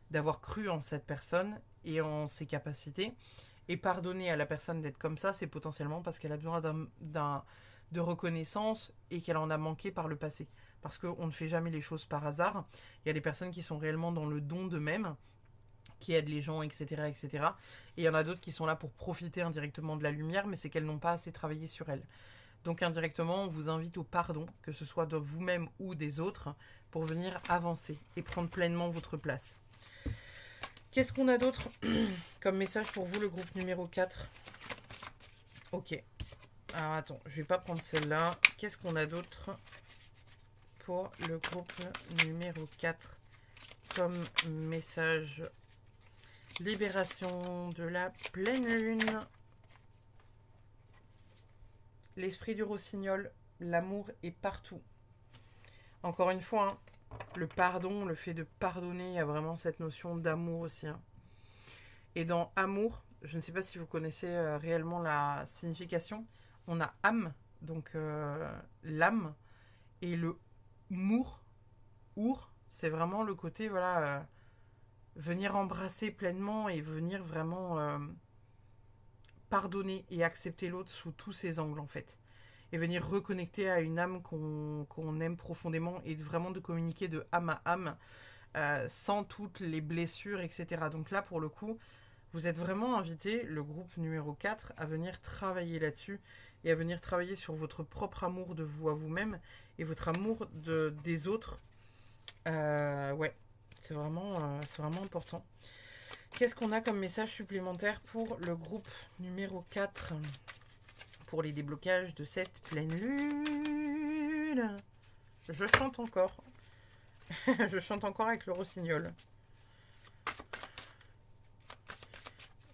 d'avoir cru en cette personne et en ses capacités, et pardonnez à la personne d'être comme ça, c'est potentiellement parce qu'elle a besoin de reconnaissance et qu'elle en a manqué par le passé. Parce qu'on ne fait jamais les choses par hasard. Il y a des personnes qui sont réellement dans le don d'eux-mêmes, qui aident les gens, etc., etc. Et il y en a d'autres qui sont là pour profiter indirectement de la lumière, mais c'est qu'elles n'ont pas assez travaillé sur elles. Donc indirectement, on vous invite au pardon, que ce soit de vous-même ou des autres, pour venir avancer et prendre pleinement votre place. Qu'est-ce qu'on a d'autre comme message pour vous, le groupe numéro 4 ? Ok. Alors attends, je vais pas prendre celle-là. Qu'est-ce qu'on a d'autre pour le groupe numéro 4 comme message? Libération de la pleine lune. L'esprit du rossignol, l'amour est partout. Encore une fois, hein, le pardon, le fait de pardonner, il y a vraiment cette notion d'amour aussi. Hein. Et dans amour, je ne sais pas si vous connaissez réellement la signification, on a âme, donc l'âme, et le mour, c'est vraiment le côté, voilà, venir embrasser pleinement et venir vraiment pardonner et accepter l'autre sous tous ses angles, en fait. Et venir reconnecter à une âme qu'on aime profondément et vraiment de communiquer de âme à âme sans toutes les blessures, etc. Donc là, pour le coup, vous êtes vraiment invité, le groupe numéro 4, à venir travailler là-dessus et à venir travailler sur votre propre amour de vous à vous-même et votre amour des autres. Ouais, c'est vraiment important. Qu'est-ce qu'on a comme message supplémentaire pour le groupe numéro 4 pour les déblocages de cette pleine lune? Je chante encore. Je chante encore avec le rossignol.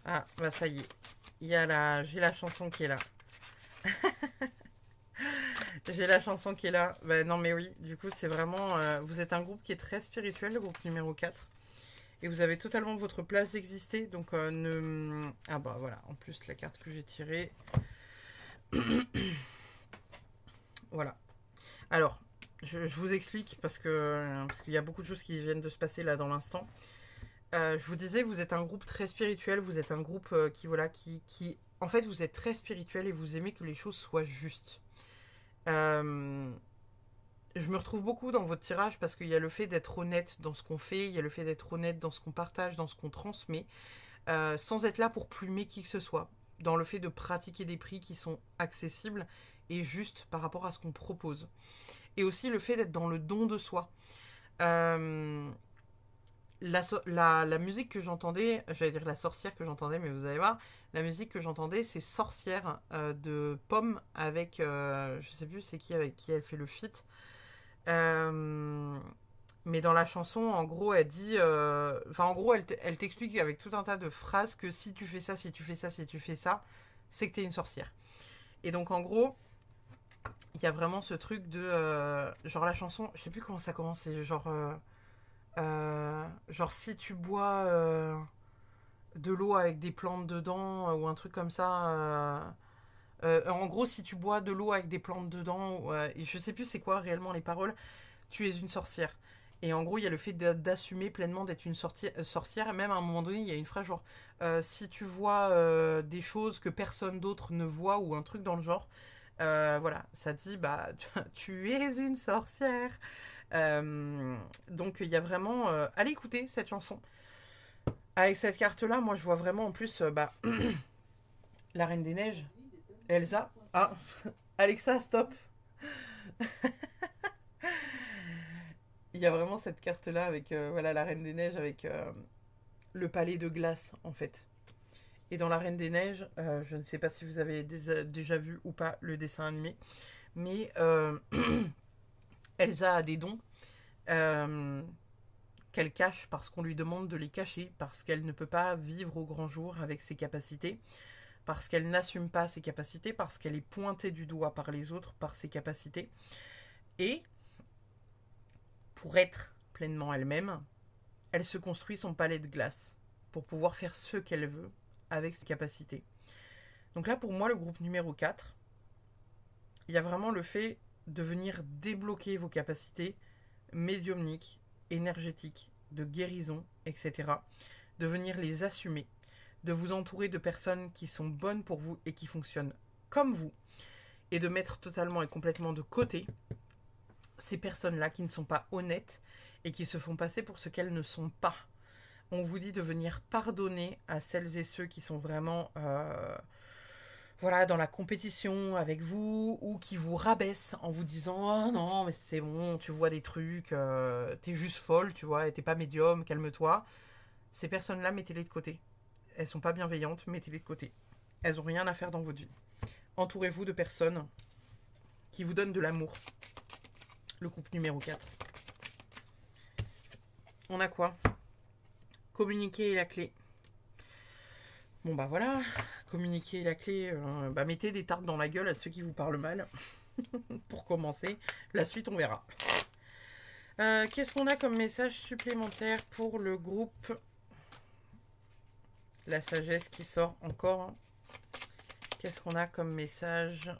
Ah, bah ça y est. J'ai la chanson qui est là. J'ai la chanson qui est là. Bah, non, mais oui, du coup, c'est vraiment... vous êtes un groupe qui est très spirituel, le groupe numéro 4. Et vous avez totalement votre place d'exister. Donc, ne... Ah bah voilà, en plus, la carte que j'ai tirée. Voilà. Alors, je vous explique parce qu'il y a beaucoup de choses qui viennent de se passer là dans l'instant. Je vous disais, vous êtes un groupe très spirituel. Vous êtes un groupe qui... En fait, vous êtes très spirituel et vous aimez que les choses soient justes. Je me retrouve beaucoup dans votre tirage parce qu'il y a le fait d'être honnête dans ce qu'on fait, il y a le fait d'être honnête dans ce qu'on partage, dans ce qu'on transmet, sans être là pour plumer qui que ce soit, dans le fait de pratiquer des prix qui sont accessibles et justes par rapport à ce qu'on propose. Et aussi le fait d'être dans le don de soi. La musique que j'entendais, j'allais dire la sorcière que j'entendais, mais vous allez voir, la musique que j'entendais, c'est Sorcière de Pomme avec, je sais plus c'est qui avec qui elle fait le feat. Mais dans la chanson, en gros, elle dit, enfin en gros, elle t'explique avec tout un tas de phrases que si tu fais ça, si tu fais ça, si tu fais ça, c'est que t'es une sorcière. Et donc en gros, il y a vraiment ce truc de, genre la chanson, je sais plus comment ça commence, c'est genre si tu bois de l'eau avec des plantes dedans ou un truc comme ça. En gros, si tu bois de l'eau avec des plantes dedans, et je sais plus c'est quoi réellement les paroles, tu es une sorcière. Et en gros, il y a le fait d'assumer pleinement d'être une sorcière. Et même à un moment donné, il y a une phrase genre si tu vois des choses que personne d'autre ne voit ou un truc dans le genre, voilà, ça dit bah tu es une sorcière. Donc il y a vraiment... allez écouter cette chanson. Avec cette carte-là, moi je vois vraiment en plus bah, la Reine des Neiges, Elsa. Ah, Alexa, stop. Il y a vraiment cette carte-là avec voilà, la Reine des Neiges avec le palais de glace en fait. Et dans la Reine des Neiges, je ne sais pas si vous avez déjà vu ou pas le dessin animé, mais Elsa a des dons. Qu'elle cache parce qu'on lui demande de les cacher, parce qu'elle ne peut pas vivre au grand jour avec ses capacités, parce qu'elle n'assume pas ses capacités, parce qu'elle est pointée du doigt par les autres par ses capacités. Et pour être pleinement elle-même, elle se construit son palais de glace pour pouvoir faire ce qu'elle veut avec ses capacités. Donc là, pour moi, le groupe numéro 4, il y a vraiment le fait de venir débloquer vos capacités médiumniques, énergétiques, de guérison, etc. De venir les assumer, de vous entourer de personnes qui sont bonnes pour vous et qui fonctionnent comme vous, et de mettre totalement et complètement de côté ces personnes-là qui ne sont pas honnêtes et qui se font passer pour ce qu'elles ne sont pas. On vous dit de venir pardonner à celles et ceux qui sont vraiment voilà, dans la compétition avec vous ou qui vous rabaissent en vous disant oh non mais c'est bon, tu vois des trucs, t'es juste folle, tu vois, et t'es pas médium, calme-toi. Ces personnes-là, mettez-les de côté. Elles sont pas bienveillantes, mettez-les de côté. Elles ont rien à faire dans votre vie. Entourez-vous de personnes qui vous donnent de l'amour. Le groupe numéro 4. On a quoi? Communiquer est la clé. Bon bah voilà, communiquer est la clé. Bah mettez des tartes dans la gueule à ceux qui vous parlent mal. Pour commencer. La suite, on verra. Qu'est-ce qu'on a comme message supplémentaire pour le groupe? La sagesse qui sort encore. Qu'est-ce qu'on a comme message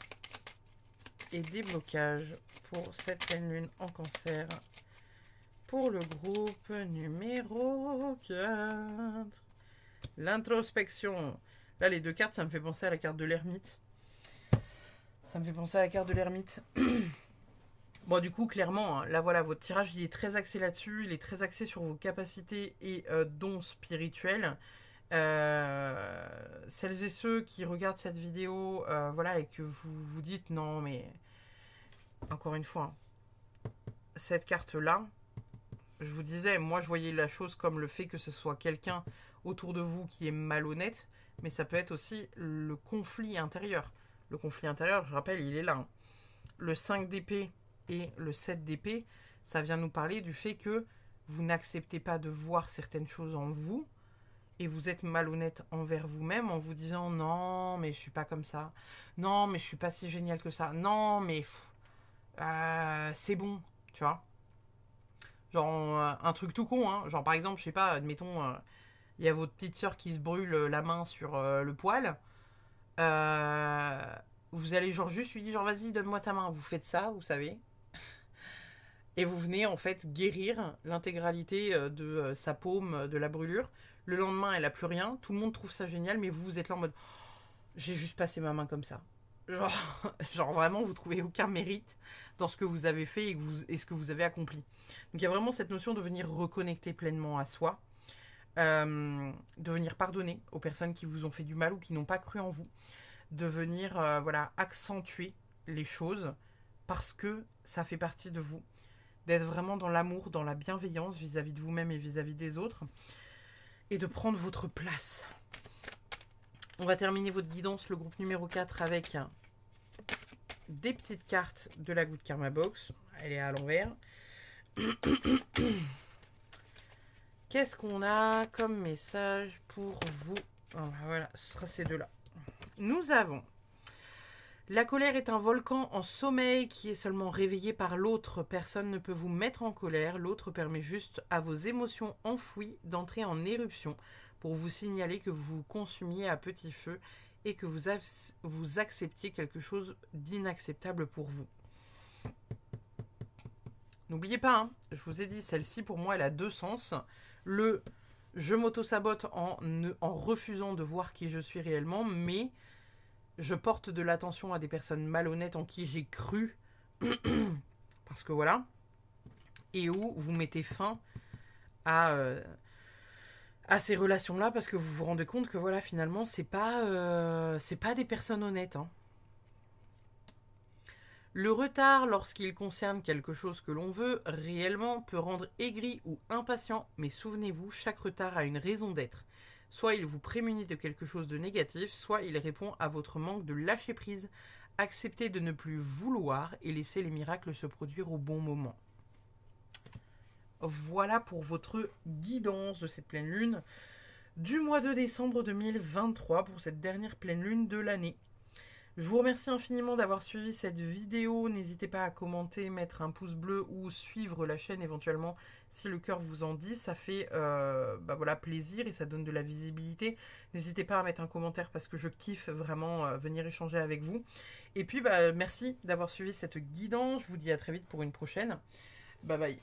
et déblocage pour cette pleine lune en cancer pour le groupe numéro 4? L'introspection. Là, les deux cartes, ça me fait penser à la carte de l'ermite. Ça me fait penser à la carte de l'ermite. Bon, du coup, clairement, hein, là, voilà, votre tirage, il est très axé là-dessus. Il est très axé sur vos capacités et dons spirituels. Celles et ceux qui regardent cette vidéo, voilà, et que vous vous dites, non, mais... Encore une fois, cette carte-là, je vous disais, moi, je voyais la chose comme le fait que ce soit quelqu'un autour de vous qui est malhonnête, mais ça peut être aussi le conflit intérieur. Le conflit intérieur, je rappelle, il est là. Hein. Le 5 d'épée et le 7 d'épée, ça vient nous parler du fait que vous n'acceptez pas de voir certaines choses en vous et vous êtes malhonnête envers vous-même en vous disant non, mais je suis pas comme ça. Non, mais je suis pas si génial que ça. Non, mais c'est bon, tu vois. Genre, un truc tout con, hein. Genre, par exemple, je sais pas, admettons, il y a votre petite sœur qui se brûle la main sur le poil. Euh, vous allez genre juste lui dire, genre, vas-y, donne-moi ta main. Vous faites ça, vous savez. Et vous venez en fait guérir l'intégralité de sa paume, de la brûlure. Le lendemain, elle a plus rien. Tout le monde trouve ça génial, mais vous, vous êtes là en mode, j'ai juste passé ma main comme ça. Genre, genre vraiment, vous trouvez aucun mérite dans ce que vous avez fait et ce que vous avez accompli. Donc il y a vraiment cette notion de venir reconnecter pleinement à soi, de venir pardonner aux personnes qui vous ont fait du mal ou qui n'ont pas cru en vous, de venir voilà accentuer les choses parce que ça fait partie de vous, d'être vraiment dans l'amour, dans la bienveillance vis-à-vis de vous-même et vis-à-vis des autres, et de prendre votre place. On va terminer votre guidance, le groupe numéro 4, avec des petites cartes de la Good Karma Box. Elle est à l'envers. Qu'est-ce qu'on a comme message pour vous? Voilà, ce sera ces deux-là. Nous avons: la colère est un volcan en sommeil qui est seulement réveillé par l'autre. Personne ne peut vous mettre en colère. L'autre permet juste à vos émotions enfouies d'entrer en éruption pour vous signaler que vous vous consumiez à petit feu et que vous acceptiez quelque chose d'inacceptable pour vous. N'oubliez pas, hein, je vous ai dit, celle-ci pour moi elle a deux sens. Le je m'auto-sabote en refusant de voir qui je suis réellement, mais je porte de l'attention à des personnes malhonnêtes en qui j'ai cru, parce que voilà, et où vous mettez fin à ces relations-là, parce que vous vous rendez compte que voilà, finalement, c'est pas des personnes honnêtes. Hein. Le retard, lorsqu'il concerne quelque chose que l'on veut réellement, peut rendre aigri ou impatient, mais souvenez-vous, chaque retard a une raison d'être. Soit il vous prémunit de quelque chose de négatif, soit il répond à votre manque de lâcher prise. Acceptez de ne plus vouloir et laissez les miracles se produire au bon moment. Voilà pour votre guidance de cette pleine lune du mois de décembre 2023 pour cette dernière pleine lune de l'année. Je vous remercie infiniment d'avoir suivi cette vidéo. N'hésitez pas à commenter, mettre un pouce bleu ou suivre la chaîne éventuellement si le cœur vous en dit. Ça fait voilà, plaisir et ça donne de la visibilité. N'hésitez pas à mettre un commentaire parce que je kiffe vraiment venir échanger avec vous. Et puis merci d'avoir suivi cette guidance. Je vous dis à très vite pour une prochaine. Bye bye.